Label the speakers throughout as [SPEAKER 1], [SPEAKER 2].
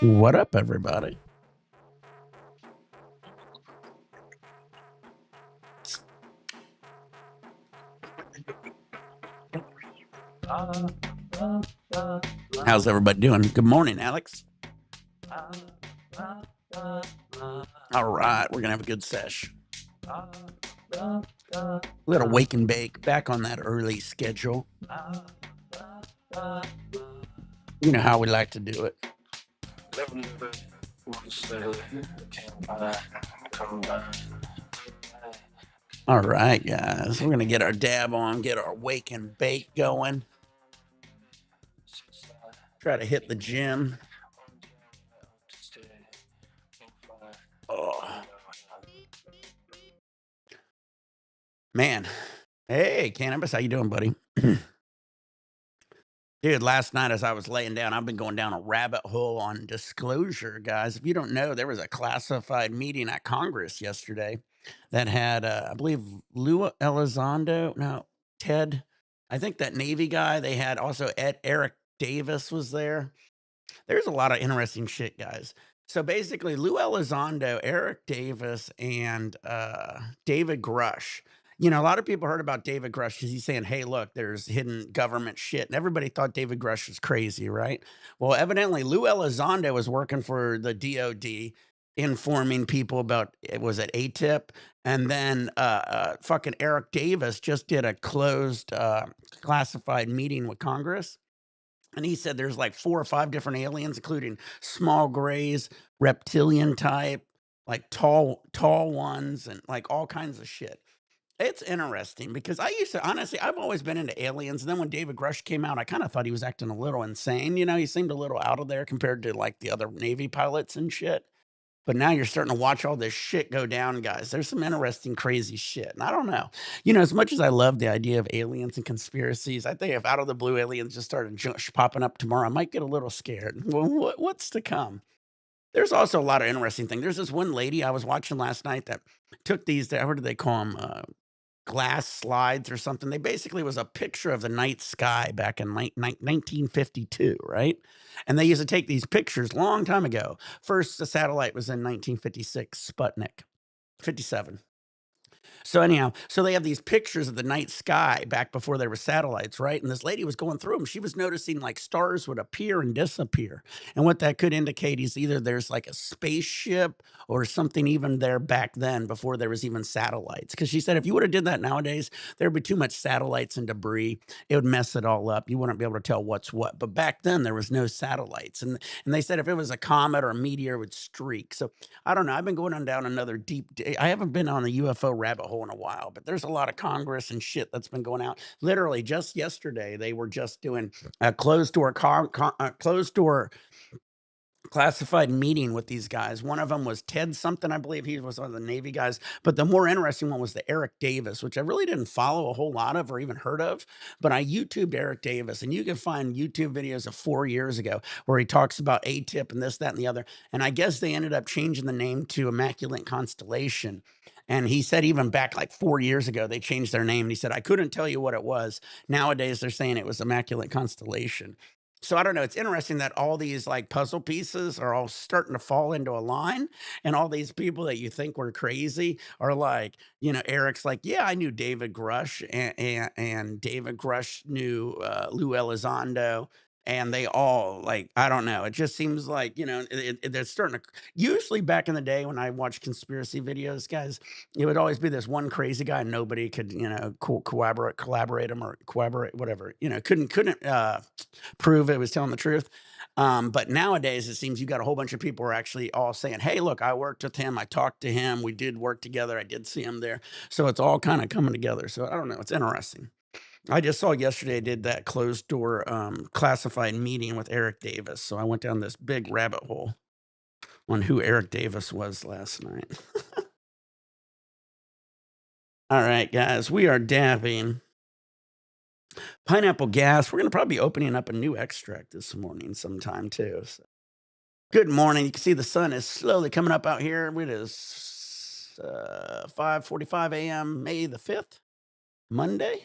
[SPEAKER 1] What up, everybody? How's everybody doing? Good morning, Alex. All right, we're gonna have a good sesh. Little wake and bake, back on that early schedule. You know how we like to do it. All right, guys, we're gonna get our dab on, get our wake and bake going. Try to hit the gym. Oh, man. Hey, Cannabis, how you doing, buddy? Dude, last night as I was laying down, I've been going down a rabbit hole on disclosure, guys. If you don't know, there was a classified meeting at Congress yesterday that had, I believe, Lou Elizondo, no, Ted. I think that Navy guy. They had also Eric Davis was there. There's a lot of interesting shit, guys. So basically, Lou Elizondo, Eric Davis, and David Grush. You know, a lot of people heard about David Grush because he's saying, "Hey, look, there's hidden government shit," and everybody thought David Grush was crazy, right? Well, evidently, Lou Elizondo was working for the DoD, informing people about it was at ATIP, and then fucking Eric Davis just did a closed, classified meeting with Congress, and he said there's like 4 or 5 different aliens, including small grays, reptilian type, like tall ones, and like all kinds of shit. It's interesting because I used to honestly, I've always been into aliens. And then when David Grush came out, I kind of thought he was acting a little insane. You know, he seemed a little out of there compared to like the other Navy pilots and shit. But now you're starting to watch all this shit go down, guys. There's some interesting, crazy shit. And I don't know. You know, as much as I love the idea of aliens and conspiracies, I think if out of the blue aliens just started popping up tomorrow, I might get a little scared. Well, what's to come? There's also a lot of interesting things. There's this one lady I was watching last night that took these, what do they call them? Glass slides or something. They basically was a picture of the night sky back in 1952, right? And they used to take these pictures long time ago. First, the satellite was in 1956, Sputnik, 57. So anyhow, so they have these pictures of the night sky back before there were satellites, right? And this lady was going through them. She was noticing like stars would appear and disappear. And what that could indicate is either there's like a spaceship or something even there back then before there was even satellites. Because she said if you would have did that nowadays, there'd be too much satellites and debris. It would mess it all up. You wouldn't be able to tell what's what. But back then there was no satellites. And they said if it was a comet or a meteor, it would streak. So I don't know. I've been going on down another deep day. I haven't been on the UFO rabbit hole in a while, but there's a lot of Congress and shit that's been going out. Literally, just yesterday, they were just doing a closed door classified meeting with these guys. One of them was Ted something, I believe he was one of the Navy guys. But the more interesting one was the Eric Davis, which I really didn't follow a whole lot of or even heard of. But I YouTubed Eric Davis, and you can find YouTube videos of 4 years ago where he talks about ATIP and this, that, and the other. And I guess they ended up changing the name to Immaculate Constellation. And he said even back like 4 years ago, they changed their name. And he said, I couldn't tell you what it was. Nowadays, they're saying it was Immaculate Constellation. So I don't know. It's interesting that all these like puzzle pieces are all starting to fall into a line, and all these people that you think were crazy are like, you know, Eric's like, yeah, I knew David Grush, and David Grush knew Lou Elizondo. And they all like, I don't know. It just seems like, you know, they're starting to. Usually, back in the day when I watched conspiracy videos, guys, it would always be this one crazy guy, and nobody could, you know, collaborate him or collaborate, whatever. You know, couldn't prove it was telling the truth. But nowadays, it seems you got a whole bunch of people who are actually all saying, "Hey, look, I worked with him. I talked to him. We did work together. I did see him there." So it's all kind of coming together. So I don't know. It's interesting. I just saw yesterday I did that closed door classified meeting with Eric Davis. So I went down this big rabbit hole on who Eric Davis was last night. All right, guys, we are dabbing pineapple gas. We're going to probably be opening up a new extract this morning sometime too. So. Good morning. You can see the sun is slowly coming up out here. It is 5:45 a.m. May the 5th, Monday.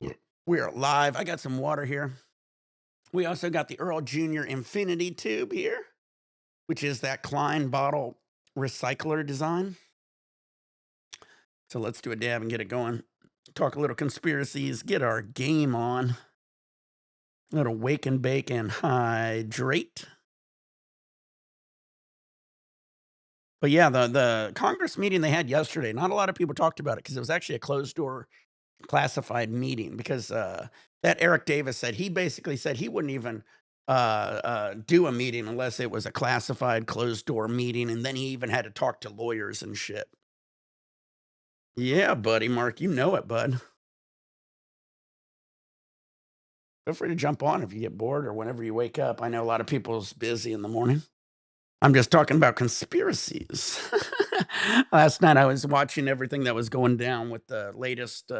[SPEAKER 1] Yeah. We are live. I got some water here. We also got the Earl Jr. Infinity Tube here, which is that Klein bottle recycler design. So let's do a dab and get it going. Talk a little conspiracies, get our game on. A little wake and bake and hydrate. But yeah, the Congress meeting they had yesterday, not a lot of people talked about it because it was actually a closed door classified meeting because that Eric Davis said he basically said he wouldn't even do a meeting unless it was a classified closed door meeting, and then he even had to talk to lawyers and shit. Yeah, buddy, Mark, you know it, bud. Feel free to jump on if you get bored or whenever you wake up. I know a lot of people's busy in the morning. I'm just talking about conspiracies. Last night I was watching everything that was going down with the latest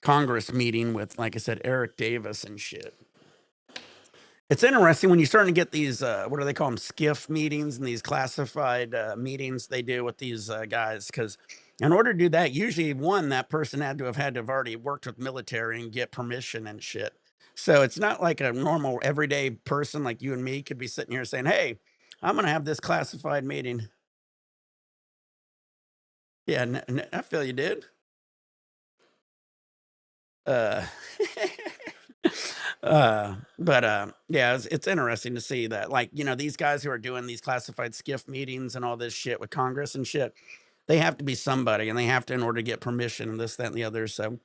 [SPEAKER 1] Congress meeting with, like I said, Eric Davis and shit. It's interesting when you're starting to get these, what do they call them, skiff meetings and these classified meetings they do with these guys. Because in order to do that, usually one, that person had to have already worked with military and get permission and shit. So it's not like a normal everyday person like you and me could be sitting here saying, "Hey, I'm going to have this classified meeting." Yeah, I feel you, dude. Uh, yeah, it's interesting to see that, like, these guys who are doing these classified skiff meetings and all this shit with Congress and shit, they have to be somebody and they have to, in order to get permission and this, that, and the other. So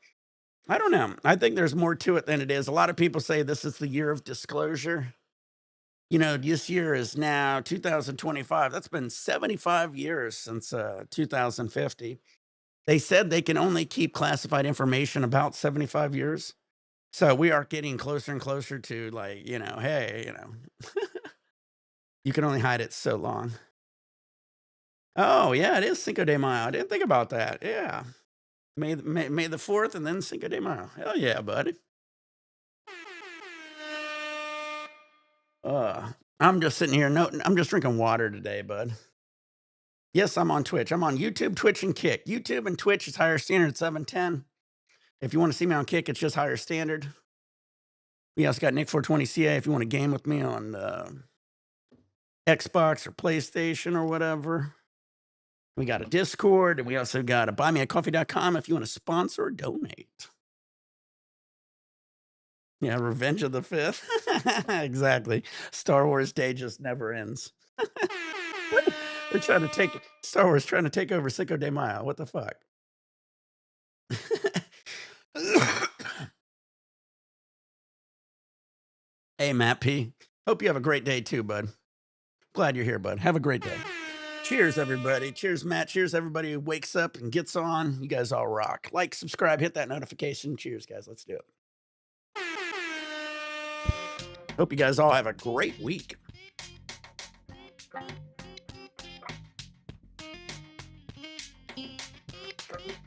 [SPEAKER 1] I don't know. I think there's more to it than it is. A lot of people say this is the year of disclosure. This year is now 2025. That's been 75 years since 2050. They said they can only keep classified information about 75 years. So we are getting closer and closer to, like, hey, you can only hide it so long. Oh, yeah, it is Cinco de Mayo. I didn't think about that. Yeah. May the 4th and then Cinco de Mayo. Hell yeah, buddy. I'm just sitting here noting, I'm just drinking water today, bud. Yes, I'm on Twitch. I'm on YouTube, Twitch, and Kick. YouTube and Twitch is higher standard 710. If you want to see me on Kick, it's just higher standard. We also got Nick420CA if you want to game with me on Xbox or PlayStation or whatever. We got a Discord, and we also got a buymeacoffee.com if you want to sponsor or donate. Yeah, Revenge of the Fifth. Exactly. Star Wars Day just never ends. They're trying to take Star Wars trying to take over Cinco de Mayo. What the fuck? Hey, Matt P. Hope you have a great day too, bud. Glad you're here, bud. Have a great day. Cheers, everybody. Cheers, Matt. Cheers, everybody who wakes up and gets on. You guys all rock. Like, subscribe, hit that notification. Cheers, guys. Let's do it. Hope you guys all have a great week.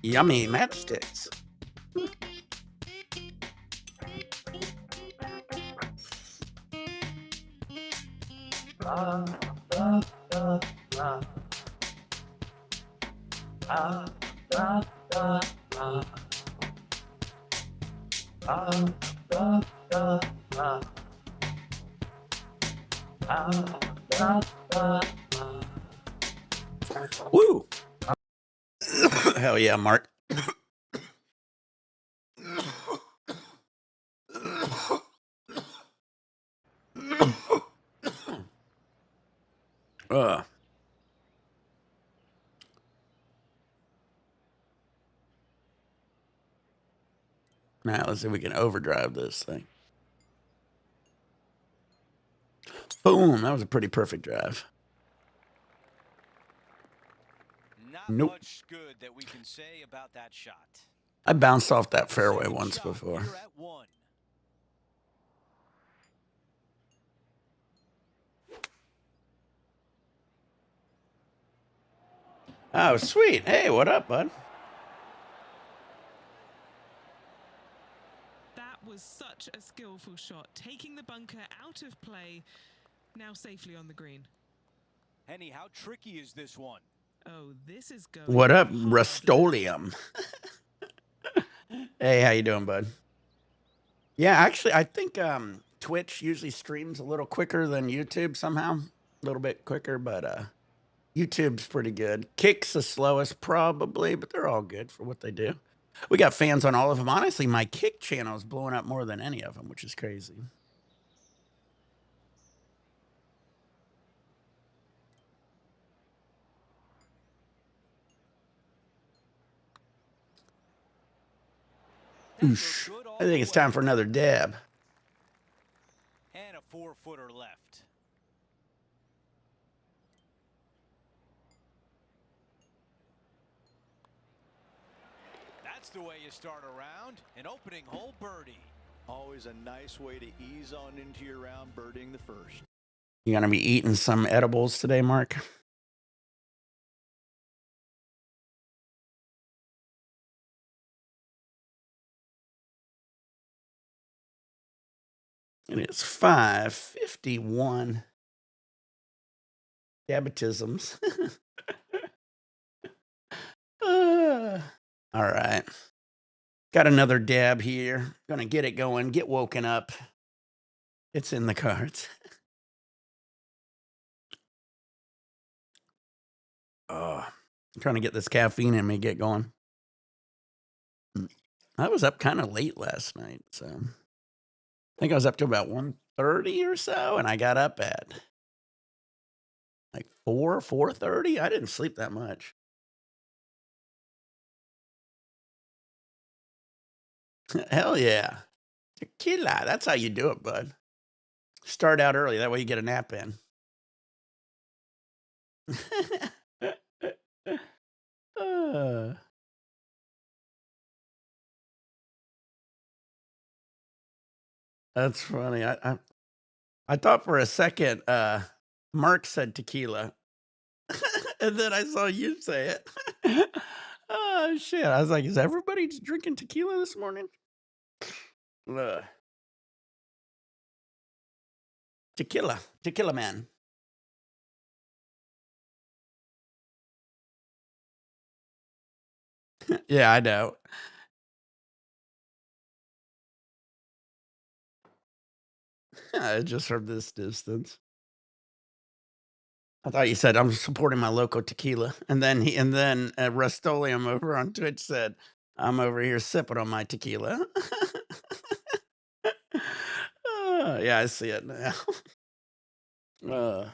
[SPEAKER 1] Yummy matchsticks. Woo! Hell yeah, Mark. Now let's see if we can overdrive this thing. Boom! That was a pretty perfect drive.
[SPEAKER 2] Not
[SPEAKER 1] Nope.
[SPEAKER 2] much good that we can say about that shot.
[SPEAKER 1] I bounced off that fairway once before.
[SPEAKER 2] You're at one.
[SPEAKER 1] Oh, sweet. Hey, what up, bud?
[SPEAKER 3] That was such a skillful shot, taking the bunker out of play, now safely on the green.
[SPEAKER 2] Henny, how tricky is this one?
[SPEAKER 3] Oh, this is going.
[SPEAKER 1] What up,
[SPEAKER 3] hard.
[SPEAKER 1] Rustolium? Hey, how you doing, bud? Yeah, actually, I think Twitch usually streams a little quicker than YouTube somehow, a little bit quicker, but YouTube's pretty good. Kick's the slowest probably, but they're all good for what they do. We got fans on all of them. Honestly, my Kick channel is blowing up more than any of them, which is crazy.
[SPEAKER 2] That
[SPEAKER 1] Oosh.
[SPEAKER 2] looked good
[SPEAKER 1] I
[SPEAKER 2] all
[SPEAKER 1] think
[SPEAKER 2] the
[SPEAKER 1] it's time
[SPEAKER 2] way.
[SPEAKER 1] for another dab.
[SPEAKER 2] And a 4-footer left. That's the way you start a round. An opening hole birdie.
[SPEAKER 4] Always a nice way to ease on into your round, birdieing the first.
[SPEAKER 1] You gonna be eating some edibles today, Mark? And it's 5:51. Dabatisms. All right. Got another dab here. Gonna get it going, get woken up. It's in the cards. Oh, I'm trying to get this caffeine in me, get going. I was up kind of late last night, so I think I was up to about 1:30 or so, and I got up at like 4:30. I didn't sleep that much. Hell yeah. Tequila. That's how you do it, bud. Start out early. That way you get a nap in. Uh, that's funny. I thought for a second Mark said tequila. And then I saw you say it. Oh shit. I was like, is everybody just drinking tequila this morning? Ugh. Tequila. Tequila man. Yeah, I know. Just from this distance. I thought you said I'm supporting my local tequila, and then Rust-Oleum over on Twitch said I'm over here sipping on my tequila. Yeah, I see it now. Uh,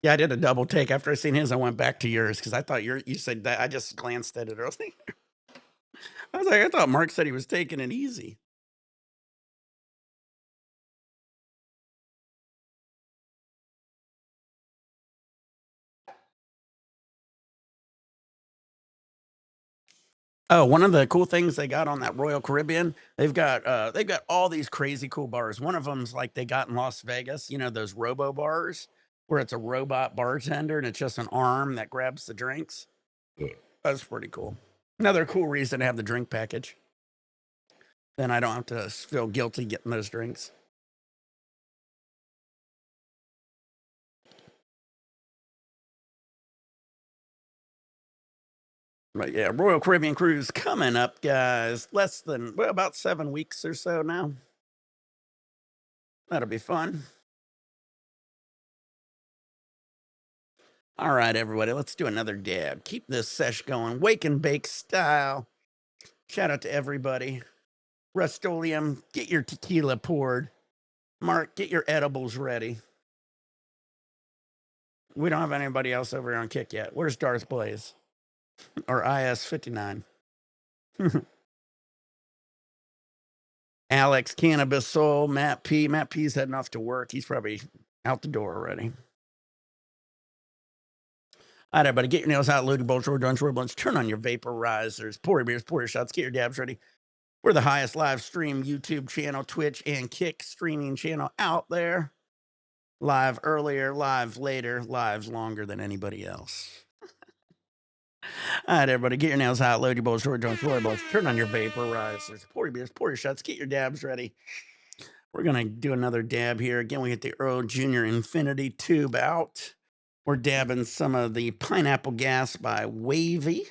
[SPEAKER 1] yeah, I did a double take after I seen his. I went back to yours because I thought you said that. I just glanced at it earlier. I was like, I thought Mark said he was taking it easy. Oh, one of the cool things they got on that Royal Caribbean, they've got all these crazy cool bars. One of them's like they got in Las Vegas, you know, those robo bars where it's a robot bartender and it's just an arm that grabs the drinks. Yeah. That's pretty cool. Another cool reason to have the drink package. Then I don't have to feel guilty getting those drinks. But yeah, Royal Caribbean cruise coming up, guys. About 7 weeks or so now. That'll be fun. All right, everybody, let's do another dab. Keep this sesh going, wake and bake style. Shout out to everybody. Rust-Oleum, get your tequila poured. Mark, get your edibles ready. We don't have anybody else over here on Kick yet. Where's Darth Blaze? Or IS-59? Alex, Cannabis Soul, Matt P. Matt P's heading off to work. He's probably out the door already. All right, everybody, get your nails out, loading bowls, road runs, road blunts, turn on your vaporizers, pour your beers, pour your shots, get your dabs ready. We're the highest live stream YouTube channel, Twitch, and Kick streaming channel out there. Live earlier, live later, lives longer than anybody else. All right, everybody, get your nails out, load your bowls, road runs, road blunts, turn on your vaporizers, pour your beers, pour your shots, get your dabs ready. We're going to do another dab here. Again, we get the Earl Jr. Infinity Tube out. We're dabbing some of the Pineapple Gas by Wavy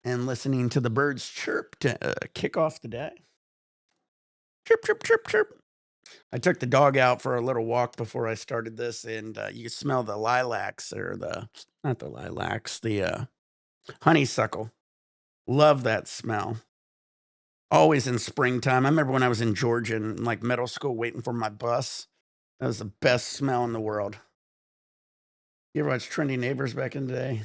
[SPEAKER 1] and listening to the birds chirp to kick off the day. Chirp, chirp, chirp, chirp. I took the dog out for a little walk before I started this, and you smell the lilacs or not the lilacs, the honeysuckle. Love that smell. Always in springtime. I remember when I was in Georgia in like middle school waiting for my bus. That was the best smell in the world. You ever watch Trendy Neighbors back in the day?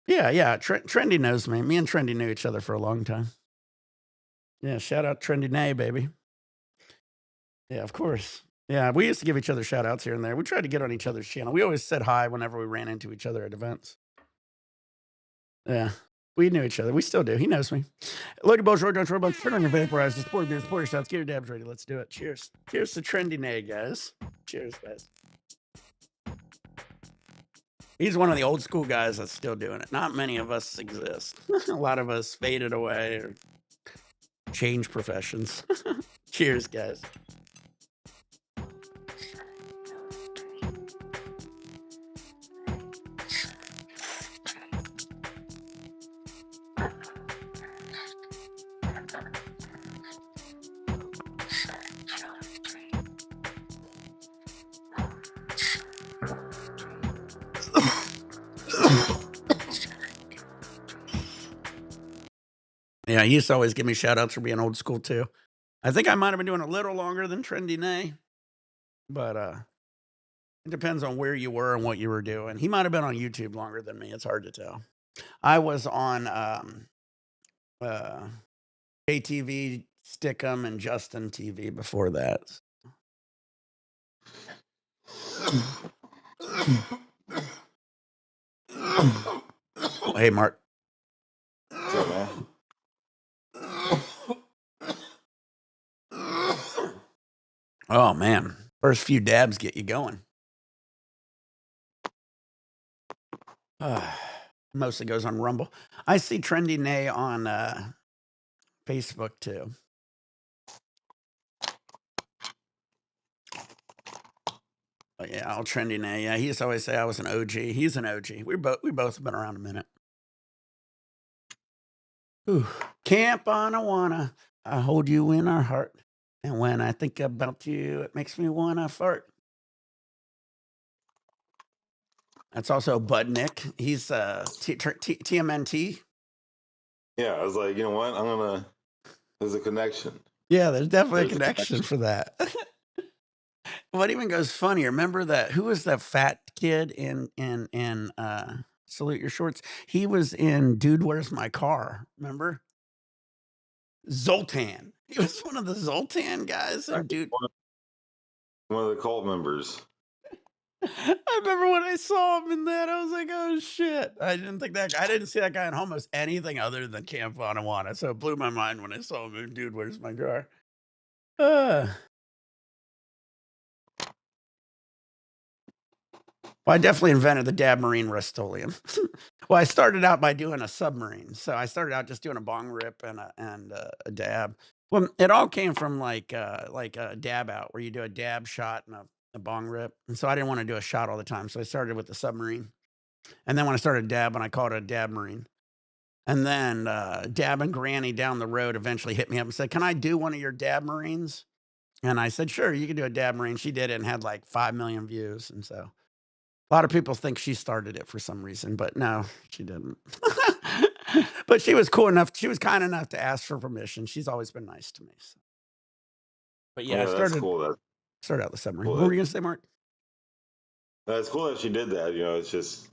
[SPEAKER 1] Yeah, yeah. Trendy knows me. Me and Trendy knew each other for a long time. Yeah, shout out Trendy Nay, baby. Yeah, of course. Yeah, we used to give each other shout outs here and there. We tried to get on each other's channel. We always said hi whenever we ran into each other at events. Yeah. We knew each other. We still do. He knows me. Loaded balls, road dogs, robots, turn on your vaporizers, support beers, pour your shots, get your dabs ready. Let's do it. Cheers. Cheers to Trendy Nay, guys. Cheers, guys. He's one of the old school guys that's still doing it. Not many of us exist. A lot of us faded away or changed professions. Cheers, guys. Yeah, he used to always give me shout outs for being old school too. I think I might have been doing a little longer than Trendy Nay, but it depends on where you were and what you were doing. He might have been on YouTube longer than me. It's hard to tell. I was on uh KTV, Stickum, and Justin TV before that. Hey, Mark.
[SPEAKER 5] What's up, man?
[SPEAKER 1] Oh man, first few dabs get you going. Mostly goes on Rumble. I see Trendy Nay on Facebook too. But yeah, I'll Trendy Nay. Yeah, he used to always say I was an OG. He's an OG. We both have been around a minute. Ooh. Camp Anawana, I hold you in our heart. And when I think about you, it makes me wanna fart. That's also Bud Nick. He's TMNT.
[SPEAKER 5] Yeah, I was like, you know what? There's a connection.
[SPEAKER 1] Yeah, there's definitely a
[SPEAKER 5] There's a
[SPEAKER 1] connection for that. What even goes funny? Remember that? Who was that fat kid in Salute Your Shorts? He was in Dude, Where's My Car? Remember? Zoltan. He was one of the Zoltan guys in Dude.
[SPEAKER 5] One of the cult members.
[SPEAKER 1] I remember when I saw him in that, I was like, "Oh shit!" I didn't see that guy in almost anything other than Camp Anawana, so it blew my mind when I saw him in Dude, Where's My Car? Uh, well, I definitely invented the dab marine Rust-Oleum. Well, I started out by doing a submarine, so I started out just doing a bong rip and a dab. Well, it all came from like a dab out where you do a dab shot and a bong rip, and so I didn't want to do a shot all the time, so I started with the submarine. And then when I started dabbing, I called it a dab marine. And then Dab and Granny down the road eventually hit me up and said, "Can I do one of your dab marines?" And I said, "Sure, you can do a dab marine." She did it and had like 5 million views. And so a lot of people think she started it for some reason, but no, she didn't. But she was cool enough. She was kind enough to ask for permission. She's always been nice to me. So. But yeah, I
[SPEAKER 5] Yeah, that's
[SPEAKER 1] started
[SPEAKER 5] cool.
[SPEAKER 1] started out the submarine.
[SPEAKER 5] Cool.
[SPEAKER 1] What were you gonna say, Mark?
[SPEAKER 5] That's cool that she did that. You know, it's just,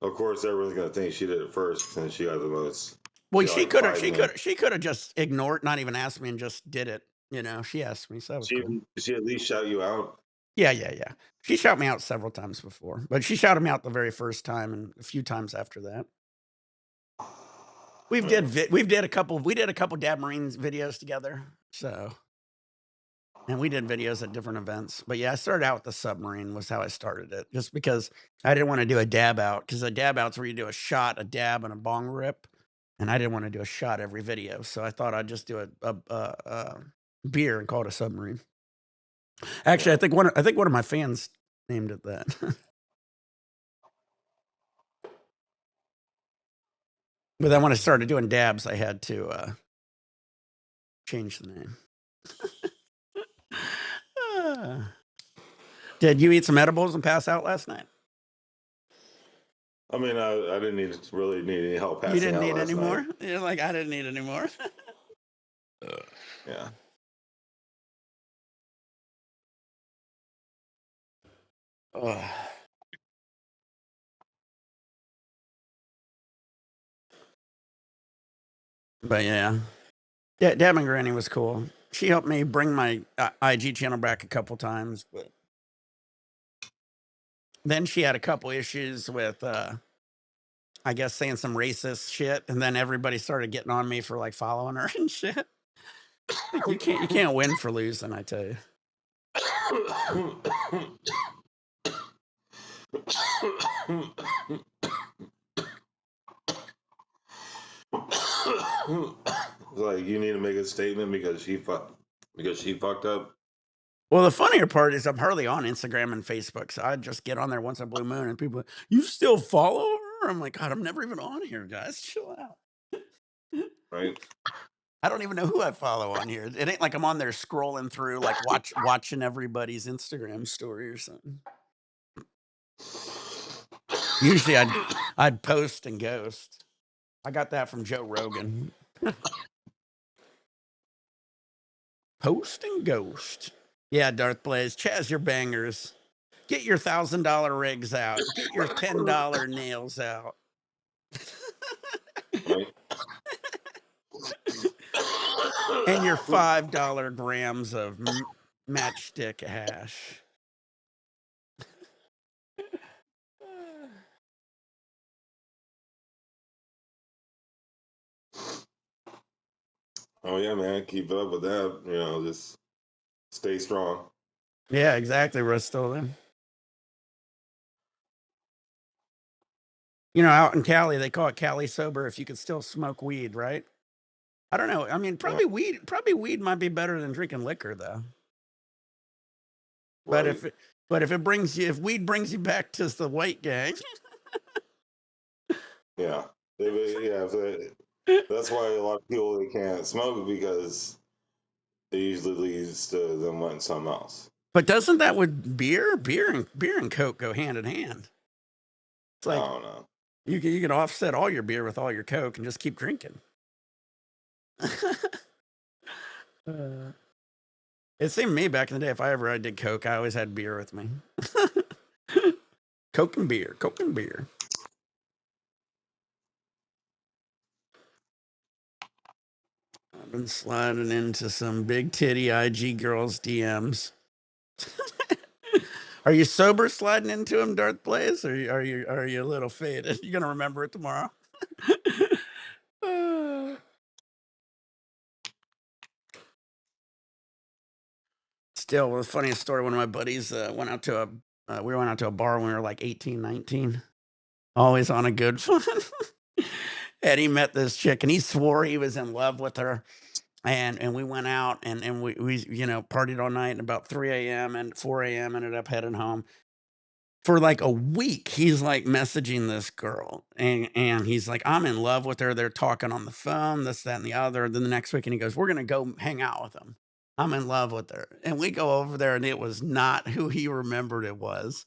[SPEAKER 5] of course, everyone's gonna think she did it first, since she got the most.
[SPEAKER 1] Well,
[SPEAKER 5] She got like 5 million.
[SPEAKER 1] she could have just ignored, not even asked me, and just did it. You know, she asked me, so that was cool.
[SPEAKER 5] She at least shout you out.
[SPEAKER 1] Yeah, yeah, yeah. She shouted me out several times before, but she shouted me out the very first time and a few times after that. We did a couple Dab Marines videos together. So, and we did videos at different events. But yeah, I started out with the submarine was how I started it, just because I didn't want to do a dab out because a dab out's where you do a shot, a dab, and a bong rip, and I didn't want to do a shot every video. So I thought I'd just do a beer and call it a submarine. Actually,
[SPEAKER 5] Yeah.
[SPEAKER 1] I think one of my fans named it that. But then when I started doing dabs, I had to Change the name. Ah. Did you eat some edibles and pass out last night?
[SPEAKER 5] I mean, I didn't really need any help
[SPEAKER 1] You
[SPEAKER 5] passing
[SPEAKER 1] didn't
[SPEAKER 5] out
[SPEAKER 1] need
[SPEAKER 5] last
[SPEAKER 1] any
[SPEAKER 5] night.
[SPEAKER 1] more? You're like, I didn't need any more.
[SPEAKER 5] Yeah.
[SPEAKER 1] Ugh. But yeah. Deb and Granny was cool. She helped me bring my IG channel back a couple times, but then she had a couple issues with, I guess, saying some racist shit, and then everybody started getting on me for like following her and shit. Like you can't win for losing, I tell you.
[SPEAKER 5] Like you need to make a statement because she fucked up.
[SPEAKER 1] Well, the funnier part is I'm hardly on Instagram and Facebook, so I just get on there once a blue moon, and people, you still follow her? I'm like, God, I'm never even on here, guys. Chill out.
[SPEAKER 5] Right?
[SPEAKER 1] I don't even know who I follow on here. It ain't like I'm on there scrolling through, like watching everybody's Instagram story or something. Usually, I'd post and ghost. I got that from Joe Rogan. Post and ghost. Yeah, Darth Blaze, Chaz your bangers. Get your $1,000 rigs out. Get your $10 nails out.
[SPEAKER 5] Right?
[SPEAKER 1] And your $5 grams of matchstick hash.
[SPEAKER 5] Oh yeah, man. Keep it up with that. You know, just stay strong.
[SPEAKER 1] Yeah, exactly, Rust-Oleum. You know, out in Cali, they call it Cali sober if you could still smoke weed, right? I don't know. I mean,
[SPEAKER 5] Yeah.
[SPEAKER 1] probably weed might be better than drinking liquor, though. But
[SPEAKER 5] Right.
[SPEAKER 1] if weed brings you back to the white gang,
[SPEAKER 5] Yeah. Yeah. That's why a lot of people they can't smoke because it usually leads to them wanting something else.
[SPEAKER 1] but doesn't that with beer and Coke go hand in hand? It's
[SPEAKER 5] I
[SPEAKER 1] like
[SPEAKER 5] don't know.
[SPEAKER 1] you can offset all your beer with all your Coke and just keep drinking. Uh, it seemed to me back in the day, if I did Coke, I always had beer with me. Coke and beer, Coke and beer. I've been sliding into some big titty IG girls' DMs. Are you sober sliding into them, Darth Blaze? Or are you a little faded? You gonna remember it tomorrow? Still, the funniest story. One of my buddies went out to we went out to a bar when we were like 18, 19. Always on a good fun. And he met this chick, and he swore he was in love with her. And we went out and we partied all night, and about 3 a.m. and 4 a.m. ended up heading home. For like a week, he's like messaging this girl, and he's like, I'm in love with her. They're talking on the phone, this, that, and the other. Then the next week, and he goes, we're gonna go hang out with them. I'm in love with her. And we go over there, and it was not who he remembered it was.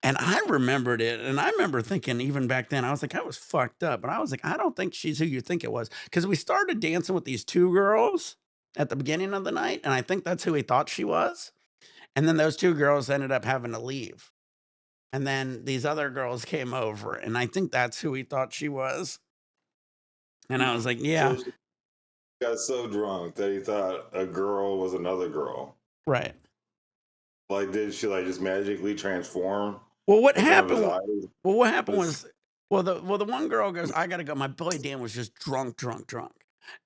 [SPEAKER 1] And I remembered it, and I remember thinking even back then, I was like, I was fucked up, but I was like, I don't think she's who you think it was, because we started dancing with these 2 girls at the beginning of the night, and I think that's who he thought she was, and then those 2 girls ended up having to leave, and then these other girls came over, and I think that's who he thought she was, and I was like,
[SPEAKER 5] So
[SPEAKER 1] "Yeah,
[SPEAKER 5] she got so drunk that he thought a girl was another girl.
[SPEAKER 1] right."
[SPEAKER 5] Like, did she like just magically transform
[SPEAKER 1] Well, what
[SPEAKER 5] in front of his
[SPEAKER 1] happened
[SPEAKER 5] eyes?
[SPEAKER 1] well, what happened
[SPEAKER 5] This,
[SPEAKER 1] was the one girl goes, "I gotta go." My boy Dan was just drunk, drunk, drunk.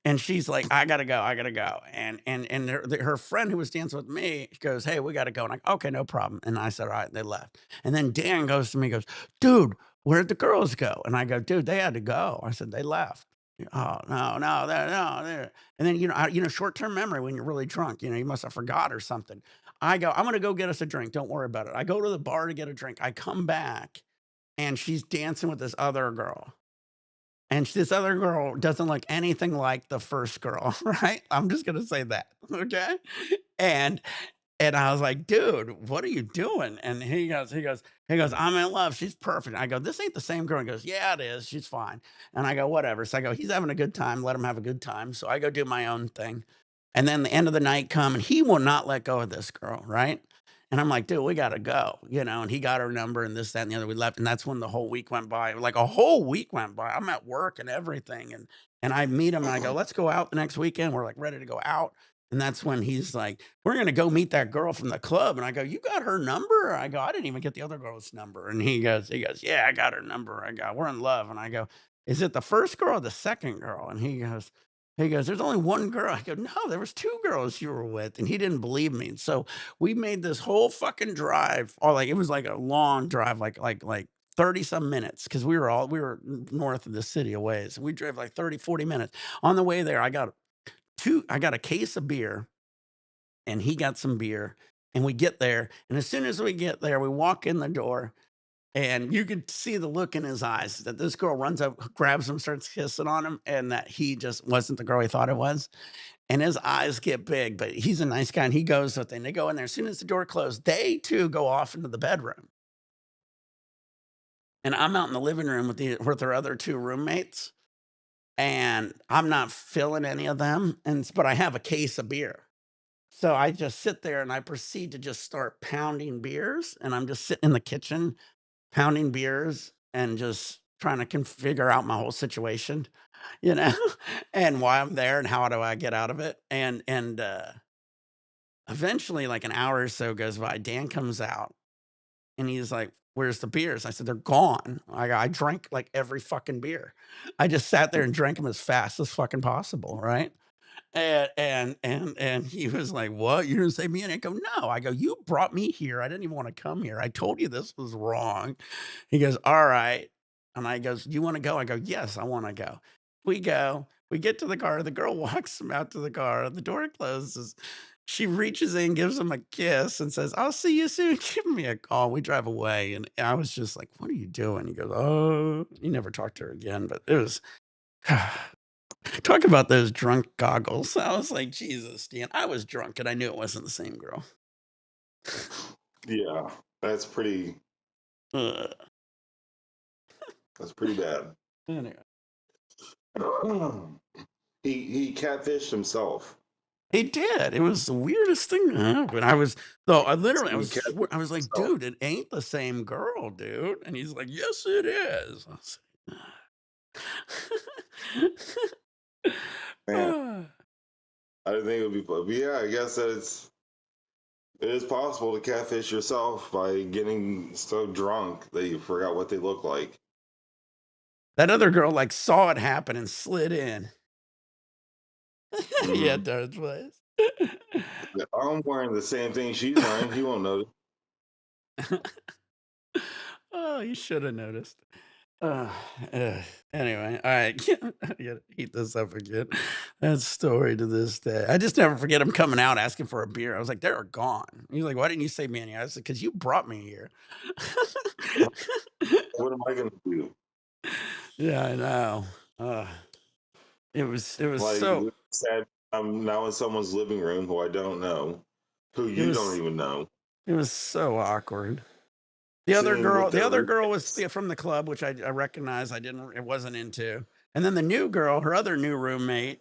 [SPEAKER 1] And she's like, "I gotta go, I gotta go." And her friend who was dancing with me goes, "Hey, we gotta go." And I go, "Okay, no problem." And I said, "All right." They left. And then Dan goes to me, goes, "Dude, where'd the girls go?" And I go, "Dude, they had to go." I said, "They left." "Oh, no, no, they're no, they're." And then, short-term memory when you're really drunk, you must have forgot or something. I go, "I'm gonna go get us a drink. Don't worry about it." I go to the bar to get a drink. I come back and she's dancing with this other girl. and this other girl doesn't look anything like the first girl, right? I'm just gonna say that, okay? And and I was like, "Dude, what are you doing?" And he goes, "I'm in love. She's perfect." I go, "This ain't the same girl." He goes, "Yeah, it is. She's fine." And I go, "Whatever." So I go, "He's having a good time. Let him have a good time." So I go do my own thing. And then the end of the night come, and he will not let go of this girl, right? And I'm like, "Dude, we gotta go," you know. And he got her number and this, that, and the other. We left, and that's when the whole week went by. Like a whole week went by. I'm at work and everything, and I meet him and I go, "Let's go out the next weekend." We're like ready to go out. And that's when he's like, "We're gonna go meet that girl from the club." And I go, "You got her number?" I go, "I didn't even get the other girl's number." And he goes, "Yeah, I got her number." I go, "We're in love." And I go, "Is it the first girl or the second girl?" And he goes, "There's only one girl." I go, "No, there was two girls you were with." And he didn't believe me. And so we made this whole fucking drive, or like it was like a long drive, like 30 some minutes, because we were north of the city a ways. We drove like 30, 40 minutes. On the way there, I got a case of beer and he got some beer, and we get there, and as soon as we get there, we walk in the door, and you could see the look in his eyes that this girl runs up, grabs him, starts kissing on him, and that he just wasn't the girl he thought it was, and his eyes get big, but he's a nice guy, and he goes with it, and they go in there. As soon as the door closed, they too go off into the bedroom, and I'm out in the living room with their other two roommates, and I'm not feeling any of them, but I have a case of beer. So I just sit there and I proceed to just start pounding beers, and I'm just sitting in the kitchen pounding beers and just trying to figure out my whole situation, you know, and why I'm there and how do I get out of it. And eventually, like an hour or so goes by, Dan comes out and he's like, "Where's the beers?" I said, "They're gone." I drank like every fucking beer. I just sat there and drank them as fast as fucking possible, right? And he was like, "What? You didn't save me any?" I go, "No." I go, "You brought me here. I didn't even wanna come here. I told you this was wrong." He goes, "Alright." And I goes, "Do you wanna go?" I go, "Yes, I wanna go." We go, we get to the car, the girl walks him out to the car, the door closes. She reaches in, gives him a kiss, and says, "I'll see you soon. Give me a call." We drive away, and I was just like, "What are you doing?" He goes, "Oh." He never talked to her again, but it was talk about those drunk goggles. I was like, "Jesus, Dan." I was drunk and I knew it wasn't the same girl.
[SPEAKER 5] Yeah, that's pretty.
[SPEAKER 1] Ugh.
[SPEAKER 5] That's pretty bad.
[SPEAKER 1] Anyway,
[SPEAKER 5] He catfished himself.
[SPEAKER 1] he did. It was the weirdest thing to happen.
[SPEAKER 5] He catfished
[SPEAKER 1] I was like,
[SPEAKER 5] himself.
[SPEAKER 1] "Dude, it ain't the same girl, dude." And he's like, "Yes, it is." I was like,
[SPEAKER 5] Man,
[SPEAKER 1] "Ah."
[SPEAKER 5] I didn't think it would be, but yeah, I guess that it is possible to catfish yourself by getting so drunk that you forgot what they look like.
[SPEAKER 1] That other girl, like, saw it happen and slid in. Yeah,
[SPEAKER 5] Hmm.
[SPEAKER 1] Darth Place.
[SPEAKER 5] I'm wearing the same thing she's wearing. He won't notice.
[SPEAKER 1] Oh, you should have noticed. Uh, ugh. Anyway, all right. I gotta heat this up again. That story to this day. I just never forget him coming out asking for a beer. I was like, "They're gone." He's like, "Why didn't you save me any?" I said, "Because you brought me here."
[SPEAKER 5] What am I gonna do?
[SPEAKER 1] Yeah, I know. It was
[SPEAKER 5] Like
[SPEAKER 1] so
[SPEAKER 5] sad. I'm now in someone's living room who I don't know, who
[SPEAKER 1] it
[SPEAKER 5] you don't
[SPEAKER 1] was
[SPEAKER 5] even know,
[SPEAKER 1] it was so awkward.
[SPEAKER 5] sitting with
[SPEAKER 1] The
[SPEAKER 5] their
[SPEAKER 1] other girl was
[SPEAKER 5] roommates.
[SPEAKER 1] from the club, which I recognized. It wasn't into. And then the new girl, her other new roommate,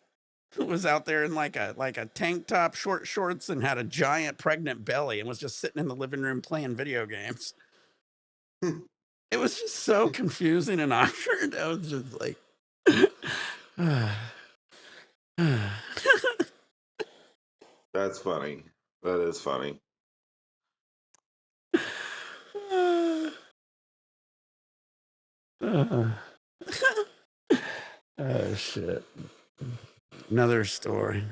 [SPEAKER 1] was out there in like a tank top, short shorts, and had a giant pregnant belly, and was just sitting in the living room playing video games. It was just so confusing and awkward. I was just like,
[SPEAKER 5] That's funny. That is funny.
[SPEAKER 1] oh shit! Another story.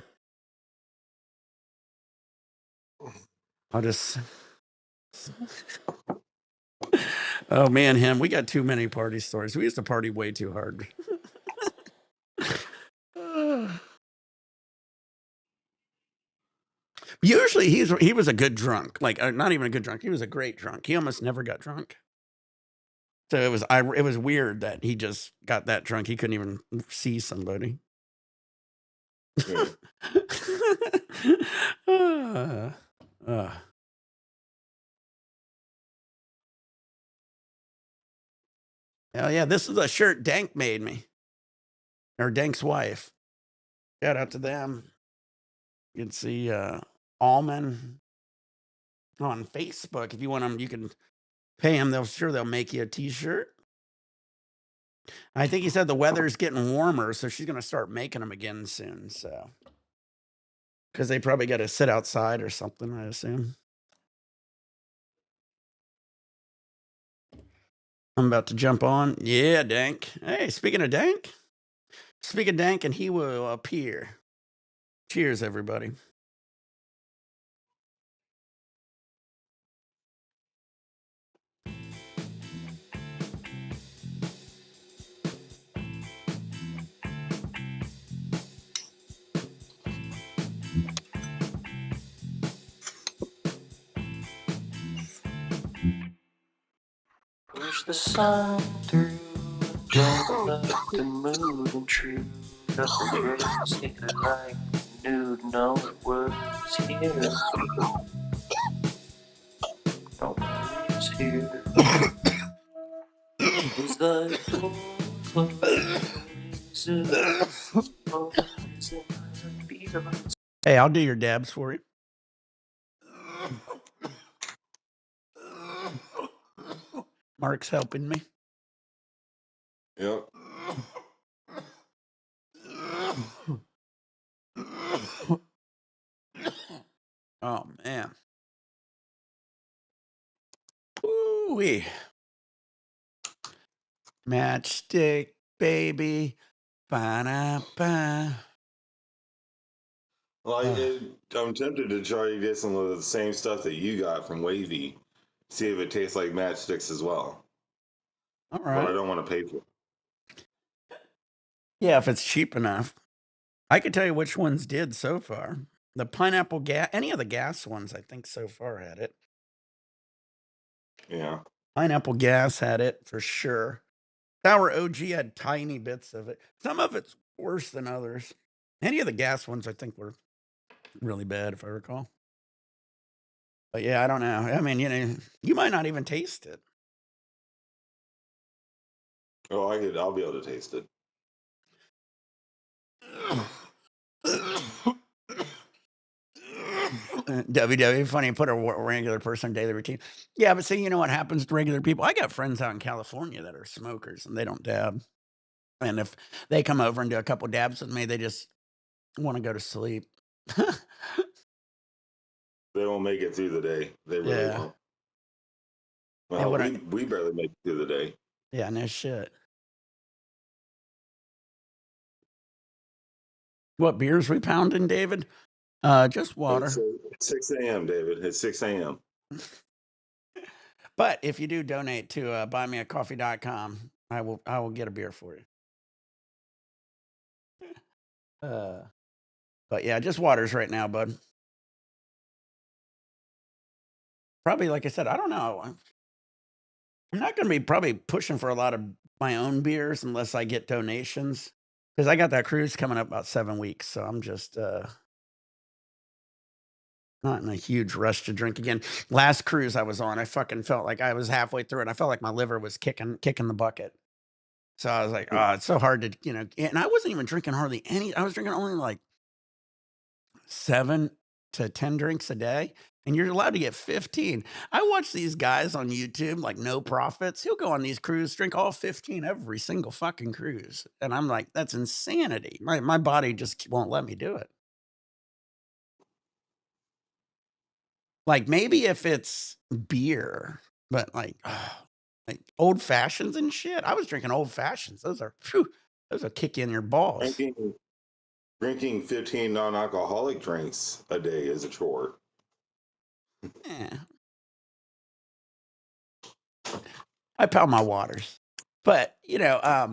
[SPEAKER 1] I'll just. Oh man, him. We got too many party stories. We used to party way too hard. Usually he was a good drunk, like not even a good drunk. He was a great drunk. He almost never got drunk. So it was weird that he just got that drunk, he couldn't even see somebody.
[SPEAKER 5] Yeah.
[SPEAKER 1] Ah, ah. Hell yeah, this is a shirt Dank made me, or Dank's wife. Shout out to them. You can see, Allman on Facebook. If you want them, you can pay them. They'll make you a T-shirt. I think he said the weather's getting warmer, so she's gonna start making them again soon, so because they probably gotta sit outside or something, I assume. I'm about to jump on. Yeah, Dank. Hey, speaking of Dank, speak of Dank, and he will appear. Cheers, everybody.
[SPEAKER 6] Push the sun through, don't let the mood intrude. Nothing breaks here like nude, no words here. No words here. Is the door closed?
[SPEAKER 1] Hey, I'll do your dabs for you. Mark's helping me.
[SPEAKER 5] Yep.
[SPEAKER 1] Oh man. Ooh-wee. Matchstick, baby. Ba-da-ba.
[SPEAKER 5] Well,
[SPEAKER 1] Uh,
[SPEAKER 5] I'm tempted to try to get some of the same stuff that you got from Wavy. See if it tastes like matchsticks as well.
[SPEAKER 1] all
[SPEAKER 5] But I
[SPEAKER 1] right.
[SPEAKER 5] don't want to pay for it.
[SPEAKER 1] Yeah, if it's cheap enough. I could tell you which ones did so far. The pineapple gas, any of the gas ones, I think so far had it.
[SPEAKER 5] Yeah.
[SPEAKER 1] Pineapple gas had it for sure. Sour OG had tiny bits of it. Some of it's worse than others. Any of the gas ones, I think, were really bad, if I recall. But yeah, I don't know. I mean, you might not even taste it.
[SPEAKER 5] Oh, I'll be able to taste it.
[SPEAKER 1] WW, funny, put a regular person daily routine. Yeah, but see, you know what happens to regular people? I got friends out in California that are smokers and they don't dab. And if they come over and do a couple dabs with me, they just want to go to sleep.
[SPEAKER 5] They won't make it through the day. They really
[SPEAKER 1] Yeah.
[SPEAKER 5] won't.
[SPEAKER 1] They
[SPEAKER 5] Well,
[SPEAKER 1] wouldn't.
[SPEAKER 5] we barely make it through the day.
[SPEAKER 1] Yeah, no shit. What beers we pounding, David? Just
[SPEAKER 5] It's
[SPEAKER 1] water.
[SPEAKER 5] 6 a.m., David. It's 6 a.m.
[SPEAKER 1] But if you do donate to buymeacoffee.com, I will get a beer for you. Uh, but yeah, just waters right now, bud. Probably, like I said, I don't know. I'm not going to be probably pushing for a lot of my own beers unless I get donations because I got that cruise coming up about 7 weeks. So I'm just not in a huge rush to drink again. Last cruise I was on, I fucking felt like I was halfway through and I felt like my liver was kicking the bucket. So I was like, oh, it's so hard to, and I wasn't even drinking hardly any. I was drinking only like 7 to 10 drinks a day, and you're allowed to get 15. I watch these guys on YouTube, like No Profits. He'll go on these cruises, drink all 15 every single fucking cruise. And I'm like, that's insanity. My body just won't let me do it. Like maybe if it's beer, but like old fashions and shit. I was drinking old fashions. Those will kick you in your balls.
[SPEAKER 5] Drinking, drinking 15 non-alcoholic drinks a day is a chore.
[SPEAKER 1] Yeah. I pound my waters. But, I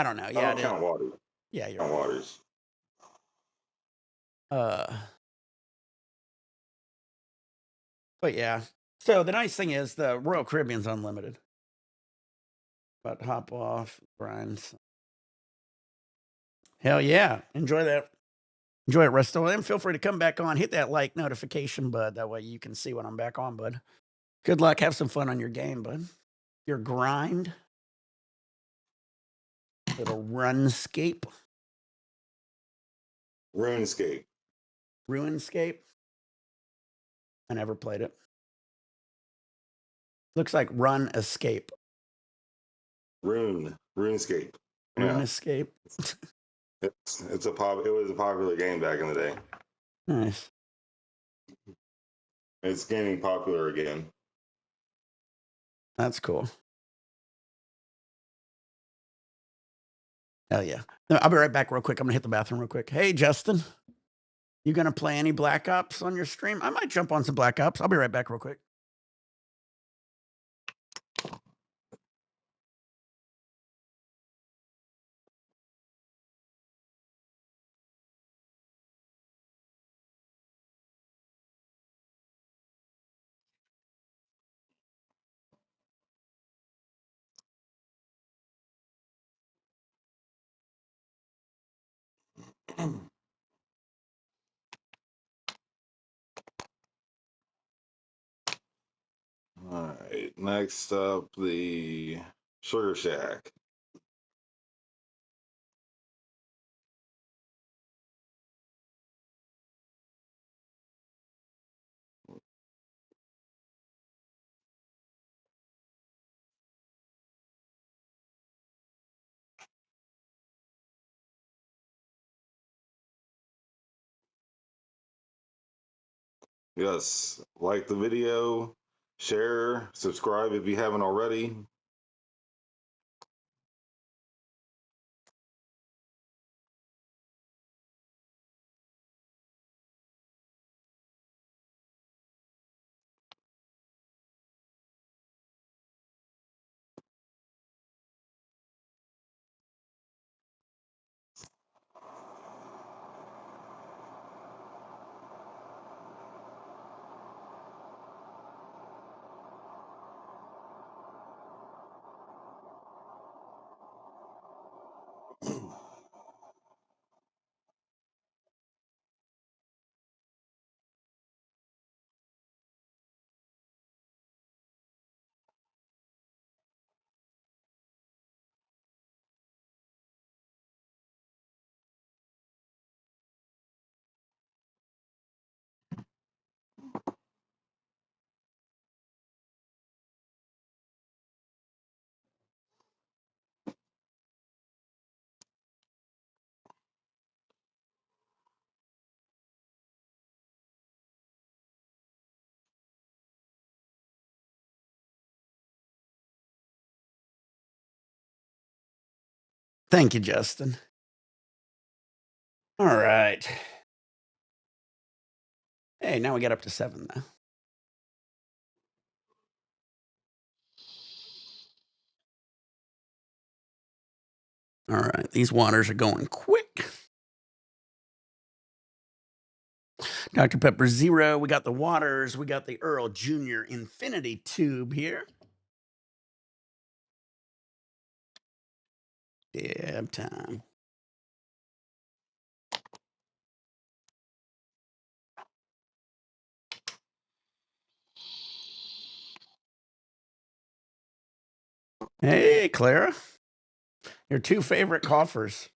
[SPEAKER 1] don't know.
[SPEAKER 5] I
[SPEAKER 1] Yeah,
[SPEAKER 5] don't count water.
[SPEAKER 1] yeah, you're
[SPEAKER 5] Count
[SPEAKER 1] right.
[SPEAKER 5] waters.
[SPEAKER 1] Uh, but yeah. So the nice thing is the Royal Caribbean's unlimited. But hop off, Brian's. Hell yeah. Enjoy that. Enjoy it, rest of them. Feel free to come back on. Hit that like notification, bud. That way you can see when I'm back on, bud. Good luck. Have some fun on your game, bud. Your grind. Little runscape.
[SPEAKER 5] RuneScape.
[SPEAKER 1] Ruinscape. I never played it. Looks like Run Escape.
[SPEAKER 5] RuneScape.
[SPEAKER 1] Rune
[SPEAKER 5] Yeah,
[SPEAKER 1] Escape.
[SPEAKER 5] it was a popular game back in the day.
[SPEAKER 1] Nice.
[SPEAKER 5] It's gaining popular again.
[SPEAKER 1] That's cool. Hell yeah. I'll be right back real quick. I'm gonna hit the bathroom real quick. Hey, Justin, you gonna play any Black Ops on your stream? I might jump on some Black Ops. I'll be right back real quick.
[SPEAKER 5] All right, next up, the Sugar Shack. Yes, like the video, share, subscribe if you haven't already.
[SPEAKER 1] Thank you, Justin. All right. Hey, now we got up to 7 now. All right, these waters are going quick. Dr. Pepper Zero. We got the waters. We got the Earl Jr. Infinity Tube here. Dab time. Hey, Clara. Your 2 favorite coughers.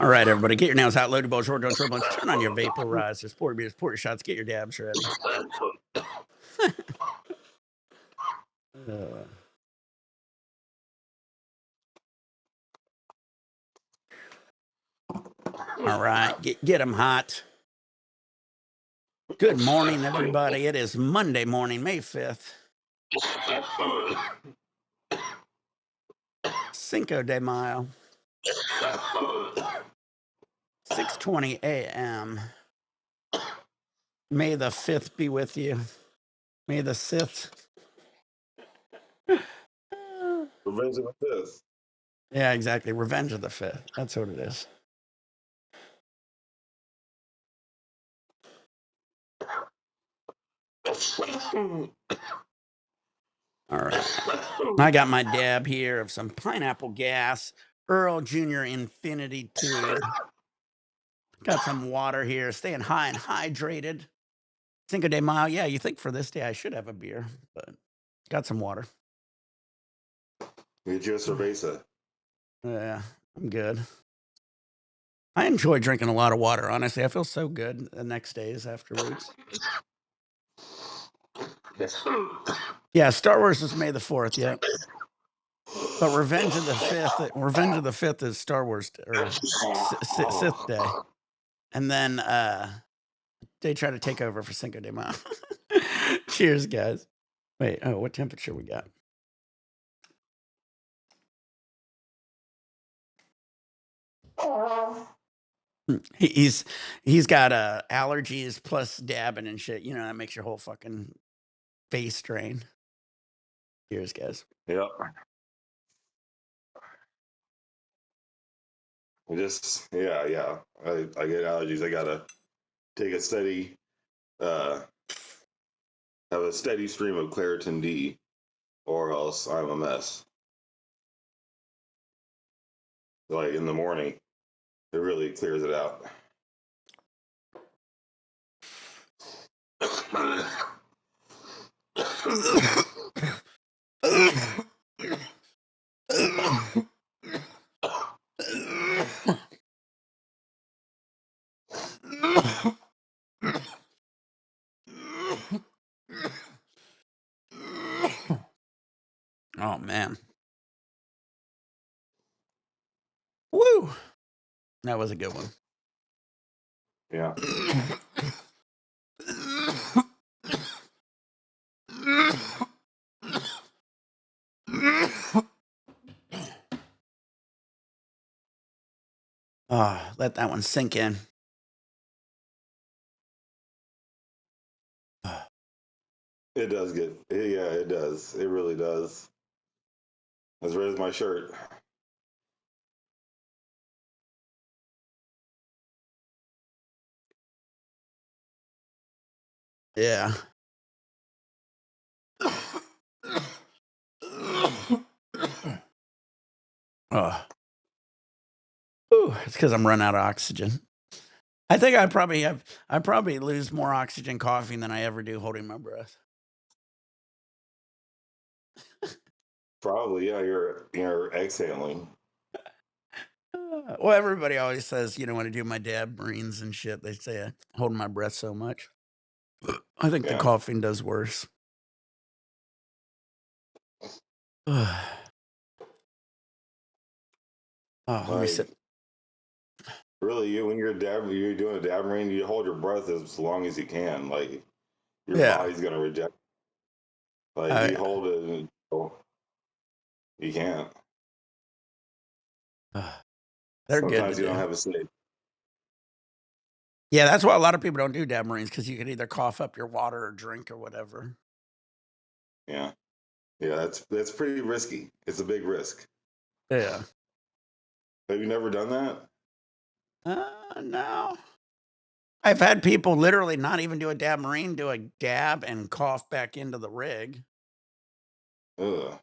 [SPEAKER 1] All right, everybody, get your nails out, loaded balls, short, don't turbulence. Turn on your vaporizers, pour your beers, pour your shots, get your dabs ready. All right, get them hot. Good morning, everybody. It is Monday morning, May 5th. Cinco de Mayo. 6:20 a.m. May the 5th be with you. May the 6th.
[SPEAKER 5] Revenge of the Fifth.
[SPEAKER 1] Yeah, exactly. Revenge of the Fifth. That's what it is. All right. I got my dab here of some pineapple gas, Earl Jr. Infinity Tube. Got some water here, staying high and hydrated. Cinco de Mayo. Yeah, you think for this day I should have a beer, but got some water.
[SPEAKER 5] Get you a cerveza.
[SPEAKER 1] Yeah, I'm good. I enjoy drinking a lot of water, honestly. I feel so good the next days afterwards. Yeah, Star Wars is May the 4th, yeah. But Revenge of the 5th is Star Wars or Sith Day. And then they try to take over for Cinco de Mayo. Cheers, guys. Wait, oh, what temperature we got? He's got allergies plus dabbing and shit. You know, that makes your whole fucking face strain. Cheers, guys.
[SPEAKER 5] Yep. Yeah. I get allergies. I gotta take a steady, have a steady stream of Claritin D, or else I'm a mess. Like in the morning, it really clears it out.
[SPEAKER 1] Oh man. Woo! That was a good one.
[SPEAKER 5] Yeah.
[SPEAKER 1] Let that one sink in.
[SPEAKER 5] It does get, yeah, it does. It really does. As red as my shirt.
[SPEAKER 1] Yeah. Oh. Ooh, it's because I'm running out of oxygen. I think I probably lose more oxygen coughing than I ever do holding my breath.
[SPEAKER 5] Probably, yeah. You're exhaling.
[SPEAKER 1] Well, everybody always says, you know, when I do my dab marines and shit, they say I hold my breath so much. I think the
[SPEAKER 5] Yeah.
[SPEAKER 1] coughing does worse. Oh, let me
[SPEAKER 5] Like
[SPEAKER 1] sit.
[SPEAKER 5] really, when you're doing a dab marine, you hold your breath as long as you can. Like your
[SPEAKER 1] Yeah.
[SPEAKER 5] body's gonna reject. Like
[SPEAKER 1] I,
[SPEAKER 5] you hold it, and you can't.
[SPEAKER 1] they're good to
[SPEAKER 5] Sometimes you don't
[SPEAKER 1] do.
[SPEAKER 5] have a say.
[SPEAKER 1] Yeah, that's why a lot of people don't do dab marines because you can either cough up your water or drink or whatever.
[SPEAKER 5] Yeah, yeah. That's pretty risky. It's a big risk.
[SPEAKER 1] Yeah.
[SPEAKER 5] Have you never done that?
[SPEAKER 1] No. I've had people literally not even do a dab marine, do a dab and cough back into the rig.
[SPEAKER 5] Ugh.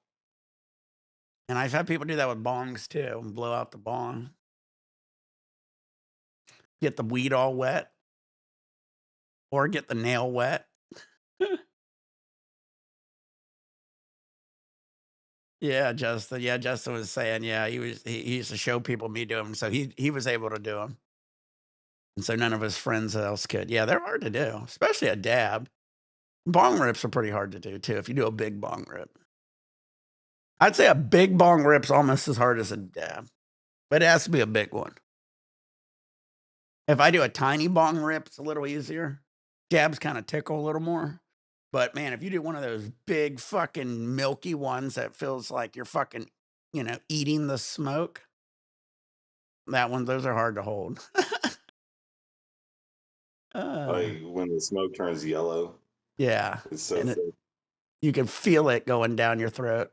[SPEAKER 1] And I've had people do that with bongs too and blow out the bong. Get the weed all wet or get the nail wet. Yeah, Justin. Yeah, Justin was saying, yeah, he used to show people me doing them, so he was able to do them. And so none of his friends else could. Yeah, they're hard to do, especially a dab. Bong rips are pretty hard to do too if you do a big bong rip. I'd say a big bong rip's almost as hard as a dab, but it has to be a big one. If I do a tiny bong rip, it's a little easier. Dabs kind of tickle a little more. But man, if you do one of those big fucking milky ones that feels like you're fucking, you know, eating the smoke, those are hard to hold.
[SPEAKER 5] Like when the smoke turns yellow,
[SPEAKER 1] Yeah,
[SPEAKER 5] it's so
[SPEAKER 1] and
[SPEAKER 5] thick.
[SPEAKER 1] you can feel it going down your throat.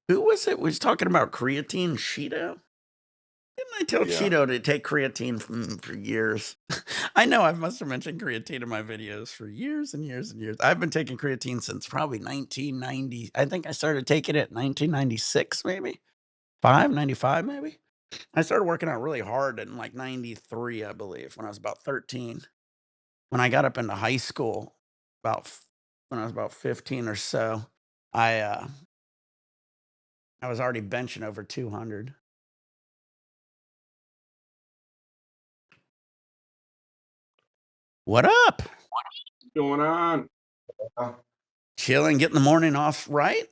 [SPEAKER 1] Who was it was talking about creatine? Cheeto? Didn't I tell
[SPEAKER 5] Yeah.
[SPEAKER 1] Cheeto to take creatine for years? I know I must have mentioned creatine in my videos for years and years and years. I've been taking creatine since probably 1990. I think I started taking it in 1996, maybe 95, maybe. I started working out really hard in like 93, I believe, when I was about 13. When I got up into high school, when I was about 15 or so, I uh, I was already benching over 200. What up?
[SPEAKER 7] Going on?
[SPEAKER 5] Uh,
[SPEAKER 1] Chilling, getting the morning off right?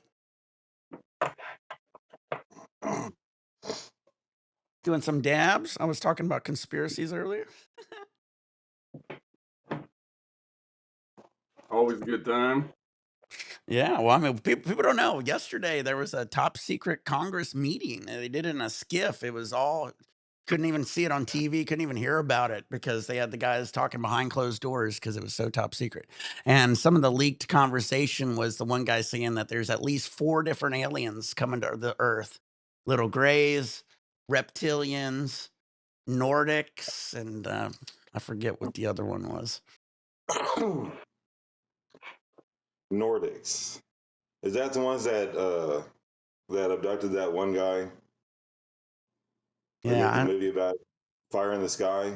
[SPEAKER 1] Doing some dabs. I was talking about conspiracies earlier.
[SPEAKER 7] Always a good time.
[SPEAKER 1] Yeah, well, I mean, people don't know. Yesterday there was a top secret Congress meeting. And they did it in a skiff. It was all couldn't even see it on TV, couldn't even hear about it because they had the guys talking behind closed doors because it was so top secret. And some of the leaked conversation was the one guy saying that there's at least 4 different aliens coming to the Earth: little grays, reptilians, Nordics, and I forget what the other one was.
[SPEAKER 5] Nordics. Is that the ones that abducted that one guy? Like the
[SPEAKER 1] Yeah,
[SPEAKER 5] movie about Fire in the Sky?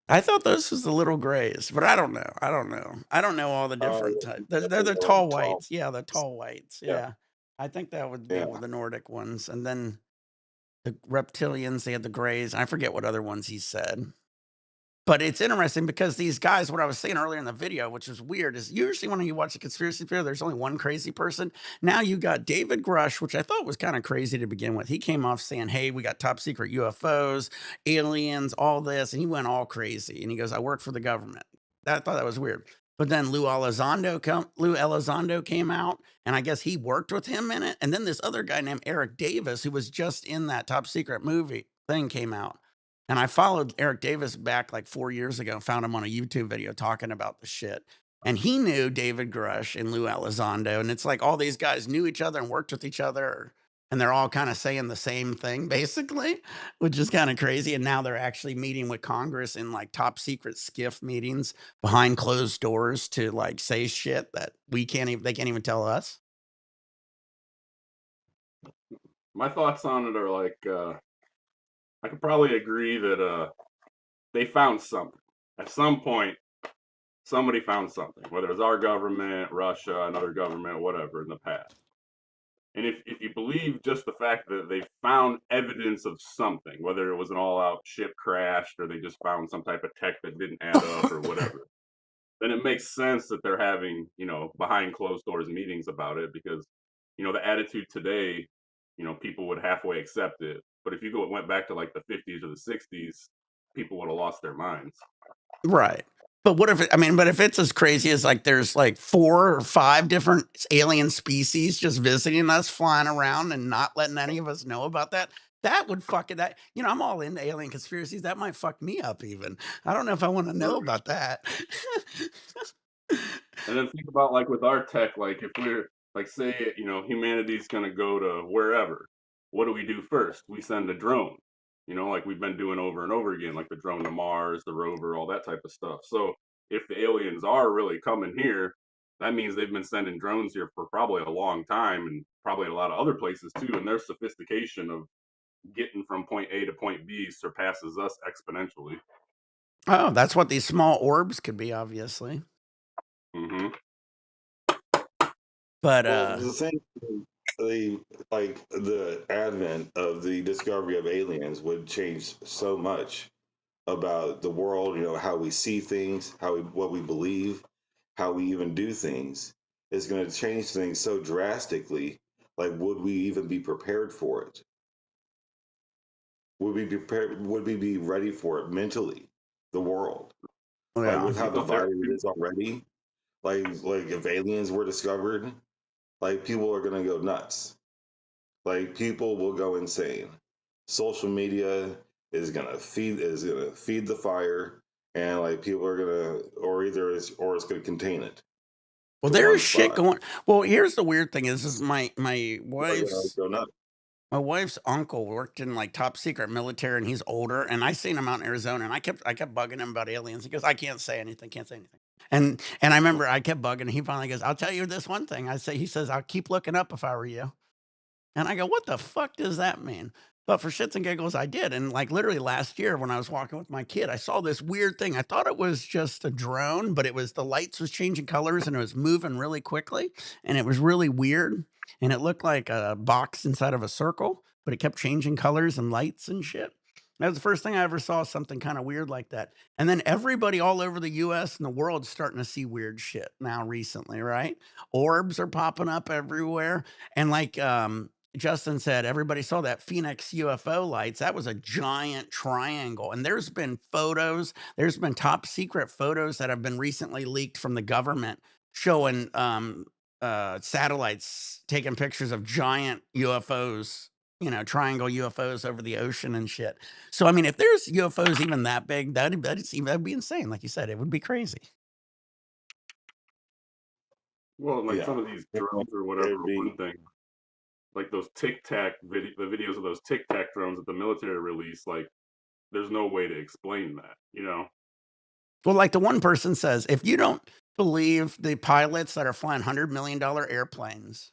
[SPEAKER 1] I thought this was the little grays, but I don't know. I don't know. I don't know all the
[SPEAKER 5] Oh,
[SPEAKER 1] different types.
[SPEAKER 5] I
[SPEAKER 1] They're
[SPEAKER 5] think
[SPEAKER 1] the
[SPEAKER 5] they're like
[SPEAKER 1] tall
[SPEAKER 5] tall.
[SPEAKER 1] whites. Yeah, the tall whites.
[SPEAKER 5] Yeah,
[SPEAKER 1] Yeah. I think that would be
[SPEAKER 5] yeah.
[SPEAKER 1] the Nordic ones. And then the reptilians, they had the grays. I forget what other ones he said. But it's interesting because these guys, what I was saying earlier in the video, which is weird, is usually when you watch a conspiracy video, there's only one crazy person. Now you got David Grush, which I thought was kind of crazy to begin with. He came off saying, "Hey, we got top secret UFOs, aliens, all this," and he went all crazy. And he goes, "I work for the government." I thought that was weird. But then Lou Elizondo came out, and I guess he worked with him in it. And then this other guy named Eric Davis, who was just in that top secret movie thing, came out. And I followed Eric Davis back like 4 years ago, found him on a YouTube video talking about the shit. And he knew David Grush and Lou Elizondo, and it's like all these guys knew each other and worked with each other, and they're all kinda saying the same thing basically, which is kinda crazy, and now they're actually meeting with Congress in, like, top secret skiff meetings behind closed doors to, like, say shit that they can't even tell us.
[SPEAKER 7] My thoughts on it are like I could probably agree that they found something. At some point, somebody found something, whether it's our government, Russia, another government, whatever, in the past. And if you believe just the fact that they found evidence of something, whether it was an all out ship crashed or they just found some type of tech that didn't add up or whatever, then it makes sense that they're having, behind closed doors meetings about it because, the attitude today, people would halfway accept it. But if you went back to like the 50s or the 60s, people would have lost their minds.
[SPEAKER 1] Right. But what if I mean, but if it's as crazy as like there's like 4 or 5 different alien species just visiting us, flying around and not letting any of us know about that, that would fucking that I'm all into alien conspiracies. That might fuck me up even. I don't know if I wanna know about that.
[SPEAKER 7] And then think about like with our tech, like if we're like say, humanity's gonna go to wherever, what do we do first? We send a drone, like we've been doing over and over again, like the drone to Mars, the rover, all that type of stuff. So if the aliens are really coming here, that means they've been sending drones here for probably a long time and probably a lot of other places too. And their sophistication of getting from point A to point B surpasses us exponentially.
[SPEAKER 1] Oh, that's what these small orbs could be, obviously.
[SPEAKER 7] Hmm.
[SPEAKER 1] But,
[SPEAKER 5] Well, the thing, the like the advent of the discovery of aliens would change so much about the world. How we see things, what we believe, how we even do things. It's going to change things so drastically. Like, would we even be prepared for it? Would we be prepared? Would we be ready for it mentally? The world, like
[SPEAKER 1] yeah.
[SPEAKER 5] with
[SPEAKER 7] Do you
[SPEAKER 5] how
[SPEAKER 7] think there?
[SPEAKER 5] divided it is already. Like if aliens were discovered, like people are gonna go nuts. Like people will go insane. Social media is gonna feed the fire, and like people are gonna or either it's or it's gonna contain it.
[SPEAKER 1] Well,
[SPEAKER 5] to
[SPEAKER 1] there
[SPEAKER 5] one
[SPEAKER 1] is shit
[SPEAKER 5] spot.
[SPEAKER 1] going. Well, here's the weird thing is my
[SPEAKER 5] Or, go nuts.
[SPEAKER 1] my wife's uncle worked in like top secret military, and he's older. And I seen him out in Arizona, and I kept bugging him about aliens. He goes, "I can't say anything, can't say anything." And I remember I kept bugging. He finally goes, "I'll tell you this one thing." He says, "I'll keep looking up if I were you." And I go, "What the fuck does that mean?" But for shits and giggles, I did. And like literally last year when I was walking with my kid, I saw this weird thing. I thought it was just a drone, but it was the lights was changing colors and it was moving really quickly. And it was really weird. And it looked like a box inside of a circle, but it kept changing colors and lights and shit. That was the first thing I ever saw something kind of weird like that. And then everybody all over the US and the world is starting to see weird shit now recently, right? Orbs are popping up everywhere. And like Justin said, everybody saw that Phoenix UFO lights. That was a giant triangle. And there's been top secret photos that have been recently leaked from the government showing satellites taking pictures of giant UFOs, triangle UFOs over the ocean and shit. So, I mean, if there's UFOs even that big, that'd be insane. Like you said, it would be crazy.
[SPEAKER 7] Well, like
[SPEAKER 5] Yeah.
[SPEAKER 7] some of these drones or whatever,
[SPEAKER 5] It'd be,
[SPEAKER 7] one thing, like those Tic Tac the videos of those Tic Tac drones that the military released, like there's no way to explain that, you know?
[SPEAKER 1] Well, like the one person says, if you don't believe the pilots that are flying $100 million airplanes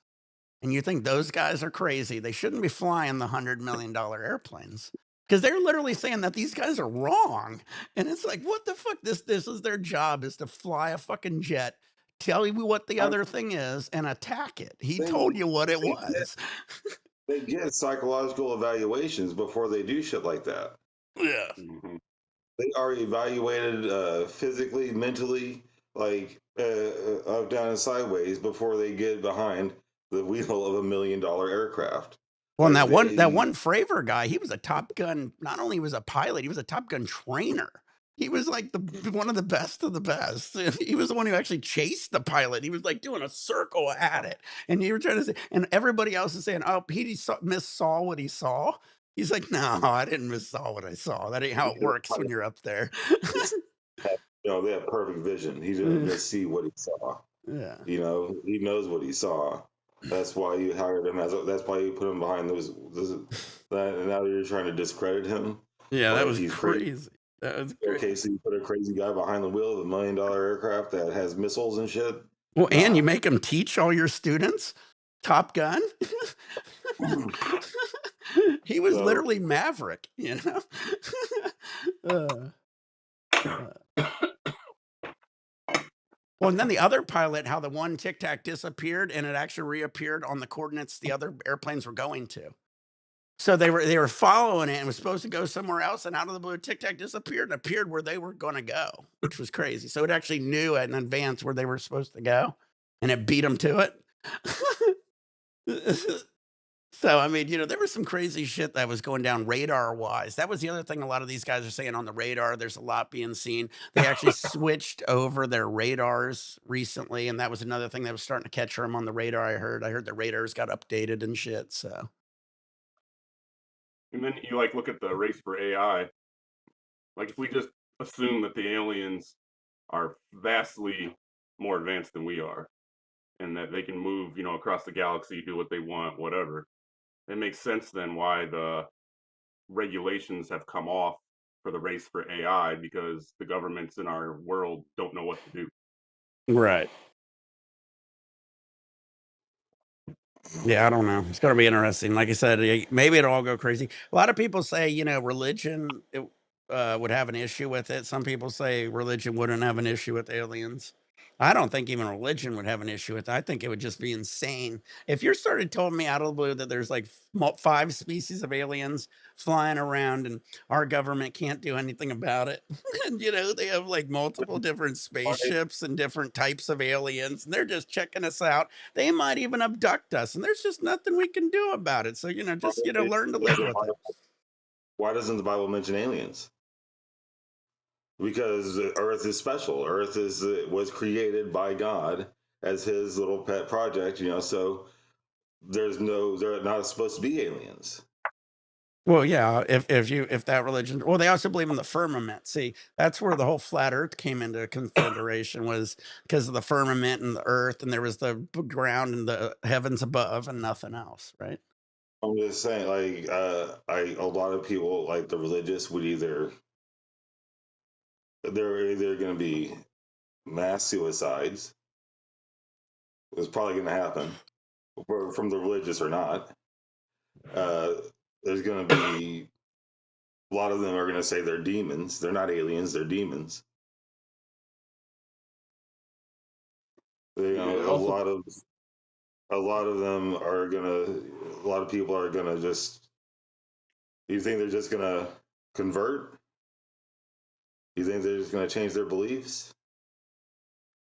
[SPEAKER 1] and you think those guys are crazy, they shouldn't be flying the $100 million airplanes because they're literally saying that these guys are wrong. And it's like, what the fuck? This is their job is to fly a fucking jet, tell you what the
[SPEAKER 5] I,
[SPEAKER 1] other thing is, and attack it. He
[SPEAKER 5] they,
[SPEAKER 1] told you what it
[SPEAKER 5] they get
[SPEAKER 1] was.
[SPEAKER 5] they get psychological evaluations before they do shit like that.
[SPEAKER 1] Yeah.
[SPEAKER 7] Hmm.
[SPEAKER 5] They are evaluated physically, mentally, like up, down, and sideways before they get behind the wheel of $1 million aircraft.
[SPEAKER 1] Well, and
[SPEAKER 5] Like
[SPEAKER 1] that
[SPEAKER 5] they,
[SPEAKER 1] one Fravor guy, he was a Top Gun. Not only was a pilot, he was a Top Gun trainer. He was like one of the best of the best. He was the one who actually chased the pilot. He was like doing a circle at it, and you were trying to say, and everybody else is saying, "Oh, he missaw what he saw." He's like, "No, I didn't missaw what I saw. That ain't how it works when you're up there."
[SPEAKER 5] they have perfect vision. He didn't miss see what he saw.
[SPEAKER 1] Yeah,
[SPEAKER 5] He knows what he saw. That's why you hired him that's why you put him behind that. And now you're trying to discredit him.
[SPEAKER 1] yeah, that
[SPEAKER 5] Like
[SPEAKER 1] was
[SPEAKER 5] he's crazy.
[SPEAKER 1] crazy. That was
[SPEAKER 5] Okay,
[SPEAKER 1] crazy.
[SPEAKER 5] so you put a crazy guy behind the wheel of $1 million aircraft that has missiles and shit.
[SPEAKER 1] Well, and you
[SPEAKER 5] Nah.
[SPEAKER 1] make him teach all your students Top Gun. He was
[SPEAKER 5] So
[SPEAKER 1] literally Maverick, Uh, well, and then the other pilot, how the one Tic Tac disappeared and it actually reappeared on the coordinates the other airplanes were going to. So they were following it and was supposed to go somewhere else, and out of the blue, Tic Tac disappeared and appeared where they were going to go, which was crazy. So it actually knew in advance where they were supposed to go, and it beat them to it. So, I mean, there was some crazy shit that was going down radar wise. That was the other thing a lot of these guys are saying on the radar. There's a lot being seen. They actually switched over their radars recently, and that was another thing that was starting to catch them on the radar. I heard the radars got updated and shit. So,
[SPEAKER 7] And then you like look at the race for AI. Like if we just assume that the aliens are vastly more advanced than we are, and that they can move, across the galaxy, do what they want, whatever. It makes sense then why the regulations have come off for the race for AI because the governments in our world don't know what to do.
[SPEAKER 1] right. Yeah, I don't know. It's gonna be interesting. Like I said, maybe it'll all go crazy. A lot of people say, religion would have an issue with it. Some people say religion wouldn't have an issue with aliens. I don't think even religion would have an issue with it. I think it would just be insane. If you started telling me out of the blue that there's like 5 species of aliens flying around and our government can't do anything about it, and they have like multiple different
[SPEAKER 5] why,
[SPEAKER 1] spaceships and different types of aliens, and they're just checking us out. They might even abduct us, and there's just nothing we can do about it. So, just, learn to live with it.
[SPEAKER 5] why doesn't the Bible mention aliens? Because Earth is special. Earth was created by God as His little pet project. So they're not supposed to be aliens.
[SPEAKER 1] Well, yeah, if that religion, well, they also believe in the firmament. See, that's where the whole flat Earth came into consideration, was because of the firmament and the Earth, and there was the ground and the heavens above, and nothing else, right?
[SPEAKER 5] I'm just saying, like, a lot of people, like the religious, would either they're either going to be mass suicides. It's probably going to happen, from the religious or not. Uh, there's going to be a lot of them are going to say they're demons. They're not aliens. They're demons. You
[SPEAKER 7] Yeah,
[SPEAKER 5] know,
[SPEAKER 7] it also
[SPEAKER 5] a lot of them are gonna. A lot of people are gonna just. You think they're just gonna convert? You think they're just gonna change their beliefs?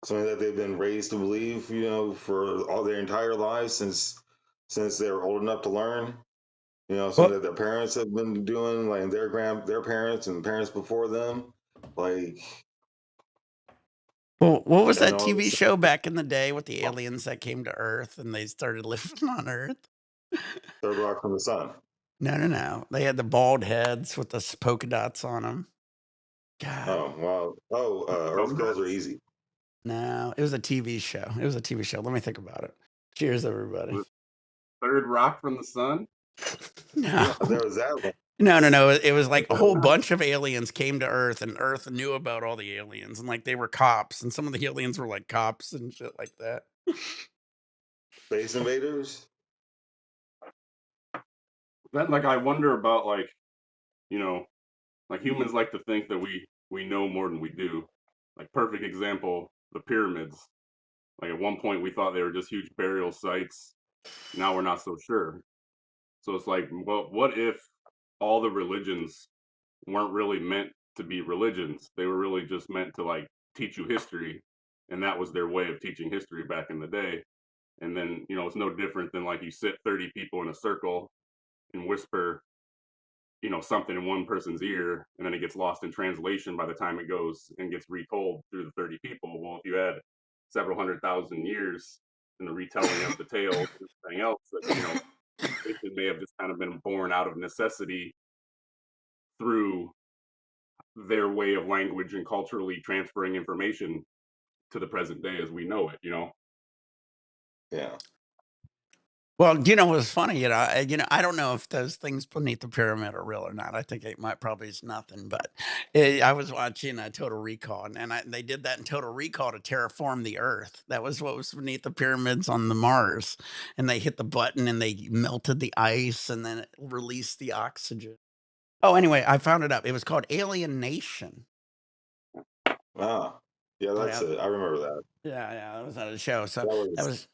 [SPEAKER 5] Something that they've been raised to believe, for all their entire lives, since they were old enough to learn. Something
[SPEAKER 1] Well,
[SPEAKER 5] that their parents have been doing, like their parents and parents before them, like,
[SPEAKER 1] what was
[SPEAKER 5] and
[SPEAKER 1] that
[SPEAKER 5] all
[SPEAKER 1] TV
[SPEAKER 5] this.
[SPEAKER 1] show back in the day with the aliens that came to Earth and they started living on Earth?
[SPEAKER 5] Third rock from the sun.
[SPEAKER 1] No, no, no. They had the bald heads with the polka dots on them. God,
[SPEAKER 5] Oh wow. Oh, Earth girls are
[SPEAKER 7] donuts.
[SPEAKER 5] easy.
[SPEAKER 1] no, it was a TV show. It was a TV show. Let me think about it. Cheers, everybody.
[SPEAKER 7] Was it Third Rock from the Sun?
[SPEAKER 1] No,
[SPEAKER 5] Yeah, there was that one.
[SPEAKER 1] no, no, no. It was like a whole
[SPEAKER 5] Uh,
[SPEAKER 1] bunch of aliens came to Earth, and Earth knew about all the aliens, and like they were cops, and some of the aliens were like cops and shit like that.
[SPEAKER 5] Space Invaders.
[SPEAKER 7] Then, like, I wonder about you know, like humans like to think that we know more than we do. Like perfect example, the pyramids. Like at one point we thought they were just huge burial sites. Now we're not so sure. So it's like, well, what if all the religions weren't really meant to be religions? They were really just meant to like teach you history, and that was their way of teaching history back in the day. And then, it's no different than like you sit 30 people in a circle and whisper, something in one person's ear, and then it gets lost in translation by the time it goes and gets retold through the 30 people. Well, if you had several 100,000 years in the retelling of the tale and everything else, that, it may have just kind of been born out of necessity through their way of language and culturally transferring information to the present day as we know it.
[SPEAKER 5] Yeah.
[SPEAKER 1] Well, do you know what's funny? I don't know if those things beneath the pyramid are real or not. I think it might probably is nothing. But I was watching Total Recall, and they did that in Total Recall to terraform the Earth. That was what was beneath the pyramids on the Mars, and they hit the button and they melted the ice, and then it released the oxygen. Oh, anyway, I found it up. It was called Alien Nation.
[SPEAKER 5] Ah, yeah, that's
[SPEAKER 1] Yeah,
[SPEAKER 5] it. I remember that.
[SPEAKER 1] yeah, that was on a show. So
[SPEAKER 5] That
[SPEAKER 1] that
[SPEAKER 5] was
[SPEAKER 1] was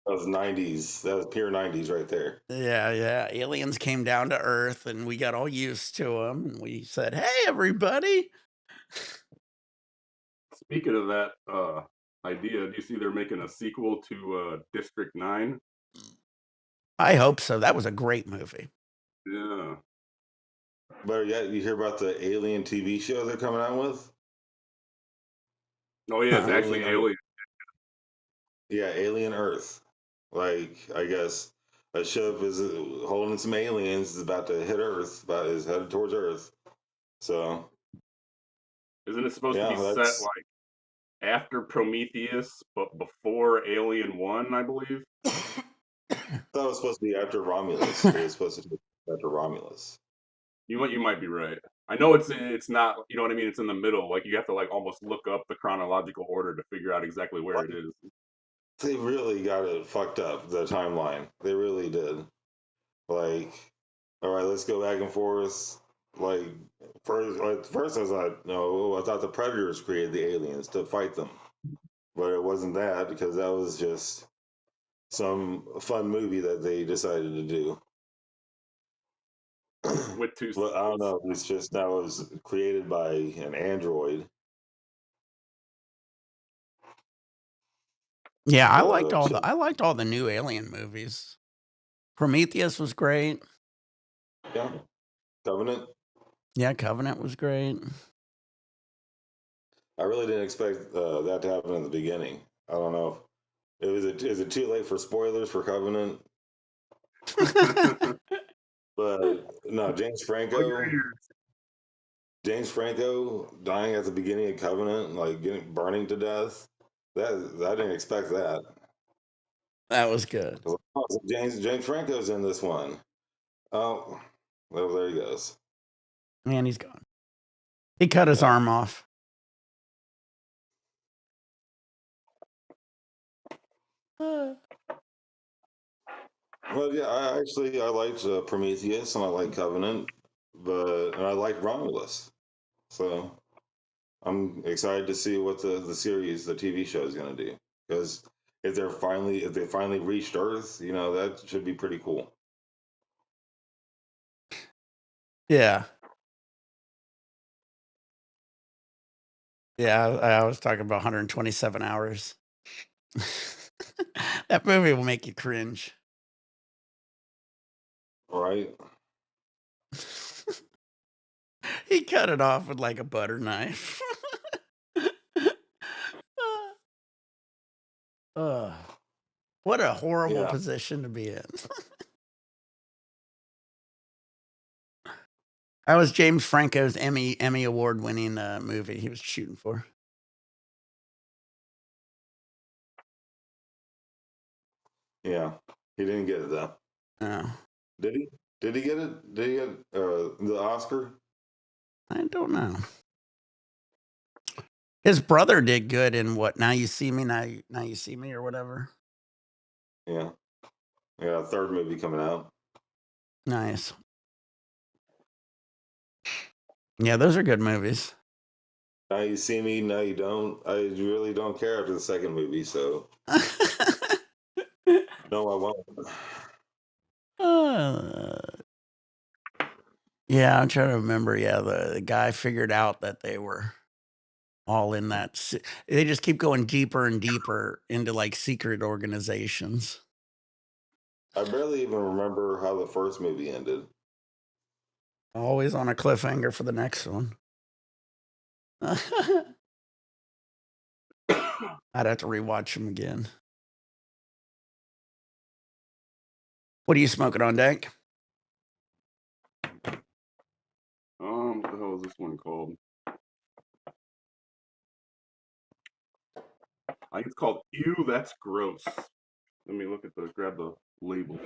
[SPEAKER 5] that was '90s. That was pure '90s right there.
[SPEAKER 1] Yeah, yeah. Aliens came down to Earth and we got all used to them. And we said, "Hey, everybody."
[SPEAKER 7] Speaking of that idea, do you see they're making a sequel to District 9?
[SPEAKER 1] I hope so. That was a great movie.
[SPEAKER 7] Yeah.
[SPEAKER 5] But yeah, you hear about the Alien TV show they're coming out with?
[SPEAKER 7] Oh yeah, it's
[SPEAKER 1] Huh?
[SPEAKER 7] actually
[SPEAKER 5] Alien Earth.
[SPEAKER 7] Alien.
[SPEAKER 5] Yeah, Alien Earth. Like, I guess a ship is holding some aliens, is about to hit Earth, is headed towards Earth. So
[SPEAKER 7] Isn't it supposed to
[SPEAKER 5] yeah,
[SPEAKER 7] be set
[SPEAKER 5] that's
[SPEAKER 7] like after Prometheus, but before Alien 1, I believe?
[SPEAKER 5] that was supposed to be after Romulus. It was supposed to be after Romulus.
[SPEAKER 7] You might be right. I know it's not, you know what I mean? It's in the middle. Like you have to like almost look up the chronological order to figure out exactly where
[SPEAKER 5] Like,
[SPEAKER 7] it is.
[SPEAKER 5] they really got it fucked up, the timeline. They really did. Like, all right, let's go back and forth. Like, first I was like, no, I thought the Predators created the aliens to fight them, but it wasn't that, because that was just some fun movie that they decided to do.
[SPEAKER 7] With two
[SPEAKER 5] But I don't
[SPEAKER 7] sequels.
[SPEAKER 5] know. It's just that was created by an android.
[SPEAKER 1] Yeah,
[SPEAKER 5] The
[SPEAKER 1] I liked all the new Alien movies. Prometheus was great.
[SPEAKER 5] yeah, Covenant.
[SPEAKER 1] Yeah, Covenant was great.
[SPEAKER 5] I really didn't expect that to happen in the beginning. I don't know. Is it too late for spoilers for Covenant? But no, James
[SPEAKER 7] All your
[SPEAKER 5] Franco.
[SPEAKER 7] ears.
[SPEAKER 5] James Franco dying at the beginning of Covenant, like getting burning to death. That I didn't expect that.
[SPEAKER 1] That was good.
[SPEAKER 5] Oh, so James Franco's in this one. Oh, well, there he goes.
[SPEAKER 1] Man, he's gone. He cut his
[SPEAKER 5] Yeah.
[SPEAKER 1] arm off.
[SPEAKER 5] Well, yeah, I liked Prometheus and I like Covenant, and I like Romulus. So I'm excited to see what the series, the TV show is going to do. Because if they finally reached Earth, that should be pretty cool.
[SPEAKER 1] Yeah. Yeah, I was talking about 127 hours. That movie will make you cringe.
[SPEAKER 5] All right.
[SPEAKER 1] He cut it off with like a butter knife. Ugh. What a horrible
[SPEAKER 5] Yeah.
[SPEAKER 1] position to be in. That was James Franco's Emmy award winning movie he was shooting for.
[SPEAKER 5] Yeah. He didn't get it though.
[SPEAKER 1] Oh,
[SPEAKER 5] Did he? Did he get it? Did he get the Oscar?
[SPEAKER 1] I don't know. His brother did good in what? Now You See Me, now you see me, or whatever.
[SPEAKER 5] Yeah. Yeah. Third movie coming out.
[SPEAKER 1] Nice. Yeah, those are good movies.
[SPEAKER 5] Now you see me, now you don't. I really don't care after the second movie, so no, I won't.
[SPEAKER 1] Uh, yeah, I'm trying to remember. Yeah, the guy figured out that they were all in that. They just keep going deeper and deeper into like secret organizations.
[SPEAKER 5] I barely even remember how the first movie ended.
[SPEAKER 1] Always on a cliffhanger for the next one. I'd have to rewatch them again. What are you smoking on, Dank?
[SPEAKER 7] What the hell is this one called? I think it's called Ew, That's Gross. Let me grab the label.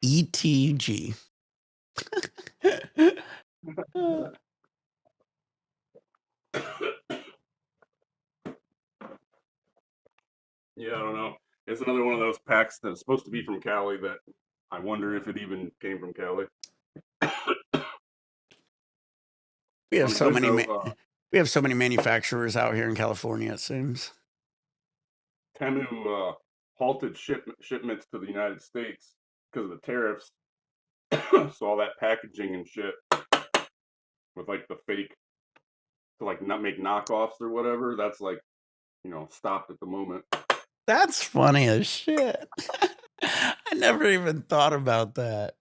[SPEAKER 1] ETG.
[SPEAKER 7] Yeah, I don't know. It's another one of those packs that's supposed to be from Cali that I wonder if it even came from Cali.
[SPEAKER 1] we have
[SPEAKER 7] On a
[SPEAKER 1] so
[SPEAKER 7] good
[SPEAKER 1] many.
[SPEAKER 7] note,
[SPEAKER 1] We have so many manufacturers out here in California. It seems.
[SPEAKER 7] Temu halted shipments to the United States because of the tariffs. So all that packaging and shit with like the fake to like not make knockoffs or whatever, that's like, stopped at the moment.
[SPEAKER 1] That's funny as shit. I never even thought about that.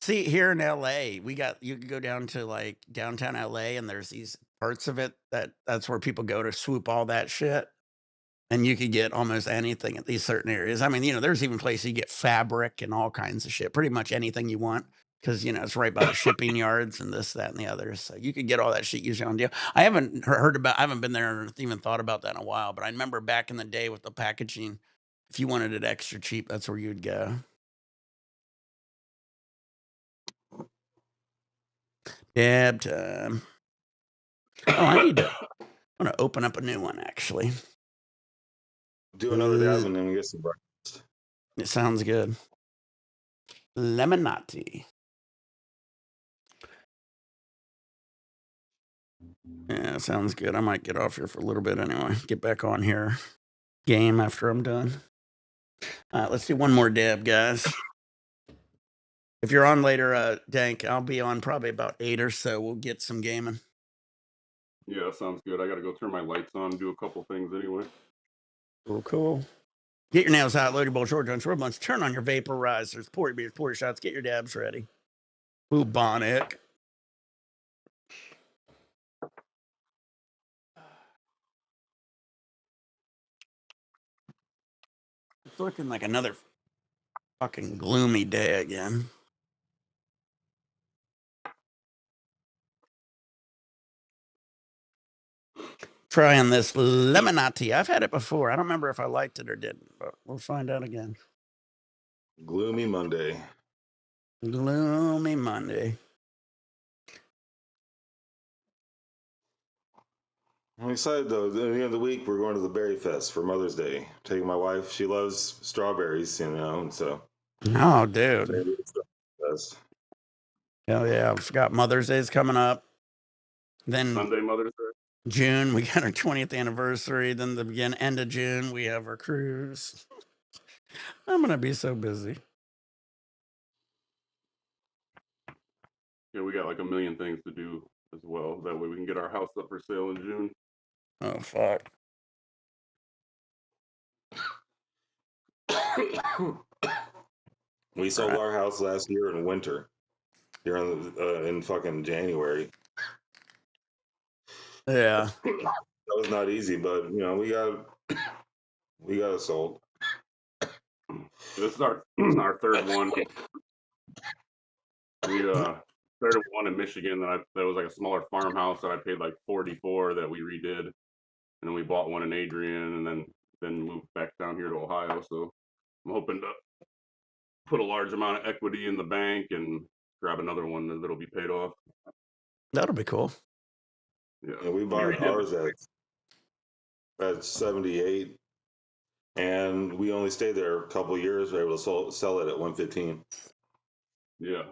[SPEAKER 1] See, here in LA, you can go down to like downtown LA and there's these parts of it that's where people go to swoop all that shit. And you could get almost anything at these certain areas. I mean, there's even places you get fabric and all kinds of shit, pretty much anything you want. Cause it's right by the shipping yards and this, that, and the other. So you could get all that shit usually on deal. I haven't I haven't been there or even thought about that in a while, but I remember back in the day with the packaging, if you wanted it extra cheap, that's where you'd go. Dab time. Oh, I'm gonna open up a new one actually.
[SPEAKER 5] Do another dab
[SPEAKER 1] Uh,
[SPEAKER 5] and then get some breakfast.
[SPEAKER 1] It sounds good. Lemonati. Yeah, sounds good. I might get off here for a little bit anyway. Get back on here. Game after I'm done. All right, let's do one more dab, guys. If you're on later, Dank, I'll be on probably about 8 or so. We'll get some gaming.
[SPEAKER 7] Yeah, sounds good. I got to go turn my lights on and do a couple things anyway.
[SPEAKER 1] Cool. Get your nails out, load your bowl, short john, short blunts, turn on your vaporizers, pour your beers, pour your shots, get your dabs ready. Bubonic. It's looking like another Fucking gloomy day again. Trying this lemonade. I've had it before. I don't remember if I liked it or didn't, but we'll find out again.
[SPEAKER 5] Gloomy Monday.
[SPEAKER 1] Gloomy Monday.
[SPEAKER 5] I'm excited though. At the end of the week, we're going to the Berry Fest for Mother's Day. Taking my wife. She loves strawberries, and so.
[SPEAKER 1] Oh, dude.
[SPEAKER 5] Maybe it's the best.
[SPEAKER 1] Hell yeah. I forgot Mother's Day is coming up. Then
[SPEAKER 7] Sunday Mother's Day.
[SPEAKER 1] June, we got our 20th anniversary. Then end of June, we have our cruise. I'm going to be so busy.
[SPEAKER 7] Yeah, we got like a million things to do as well. That way we can get our house up for sale in June.
[SPEAKER 1] Oh, fuck.
[SPEAKER 5] We sold our house last year in winter, here in fucking January.
[SPEAKER 1] Yeah.
[SPEAKER 5] That was not easy, but we got it sold.
[SPEAKER 7] This is our our third one. We started one in Michigan that was like a smaller farmhouse that I paid like 44 that we redid, and then we bought one in Adrian, and then moved back down here to Ohio. So I'm hoping to put a large amount of equity in the bank and grab another one that'll be paid off.
[SPEAKER 1] That'll be cool.
[SPEAKER 7] Yeah,
[SPEAKER 5] And we bought ours at 78, and we only stayed there a couple of years. We were able to sell it at 115.
[SPEAKER 7] Yeah.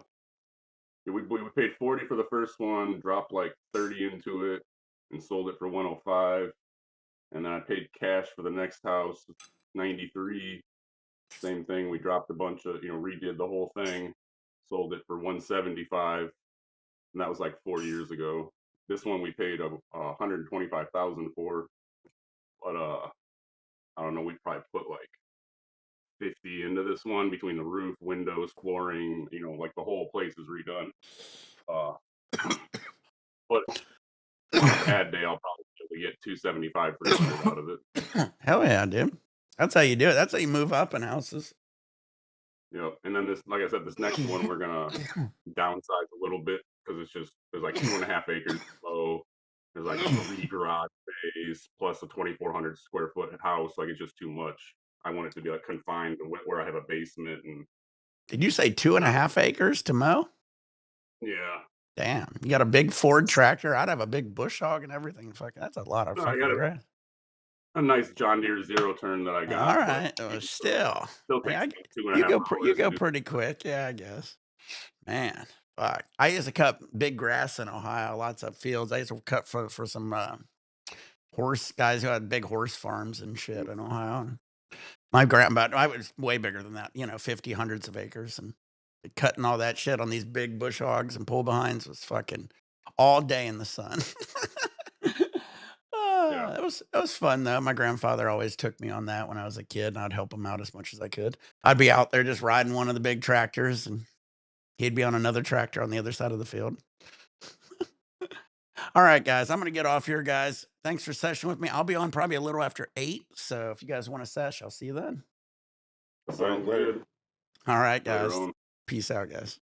[SPEAKER 7] We paid 40 for the first one, dropped like 30 into it, and sold it for 105. And then I paid cash for the next house, 93. Same thing. We dropped a bunch of, redid the whole thing, sold it for 175, and that was like 4 years ago. This one we paid 125,000 for, but I don't know. We probably put like 50 into this one between the roof, windows, flooring. Like the whole place is redone. But on a bad day, I'll probably get 275 300 out of it.
[SPEAKER 1] Hell yeah, dude. That's how you do it. That's how you move up in houses.
[SPEAKER 7] And then like I said, this next one we're gonna downsize a little bit because there's like 2.5 acres below. There's like 3 garage space plus a 2,400 square foot house. Like it's just too much. I want it to be like confined to where I have a basement and.
[SPEAKER 1] Did you say 2.5 acres to mow?
[SPEAKER 7] Yeah.
[SPEAKER 1] Damn, you got a big Ford tractor. I'd have a big bush hog and everything. Fuck, that's a lot of
[SPEAKER 7] No, I
[SPEAKER 1] fucking
[SPEAKER 7] got
[SPEAKER 1] grass.
[SPEAKER 7] a nice John Deere zero turn that I got.
[SPEAKER 1] All right, still
[SPEAKER 7] takes
[SPEAKER 1] yeah,
[SPEAKER 7] me 2.5
[SPEAKER 1] you
[SPEAKER 7] hours.
[SPEAKER 1] go pretty quick. Yeah, I guess. Man, fuck. I used to cut big grass in Ohio, lots of fields. I used to cut for some horse guys who had big horse farms and shit in Ohio. My grandpa, I was way bigger than that, 50, hundreds of acres, and cutting all that shit on these big bush hogs and pull behinds was fucking all day in the sun.
[SPEAKER 7] Yeah.
[SPEAKER 1] It was fun though. My grandfather always took me on that when I was a kid, and I'd help him out as much as I could. I'd be out there just riding one of the big tractors, and he'd be on another tractor on the other side of the field. All right, guys, I'm gonna get off here, guys. Thanks for session with me. I'll be on probably a little after 8, so if you guys want to sesh, I'll see you then.
[SPEAKER 7] Sounds good.
[SPEAKER 1] All right,
[SPEAKER 7] Later
[SPEAKER 1] guys.
[SPEAKER 7] on.
[SPEAKER 1] Peace out, guys.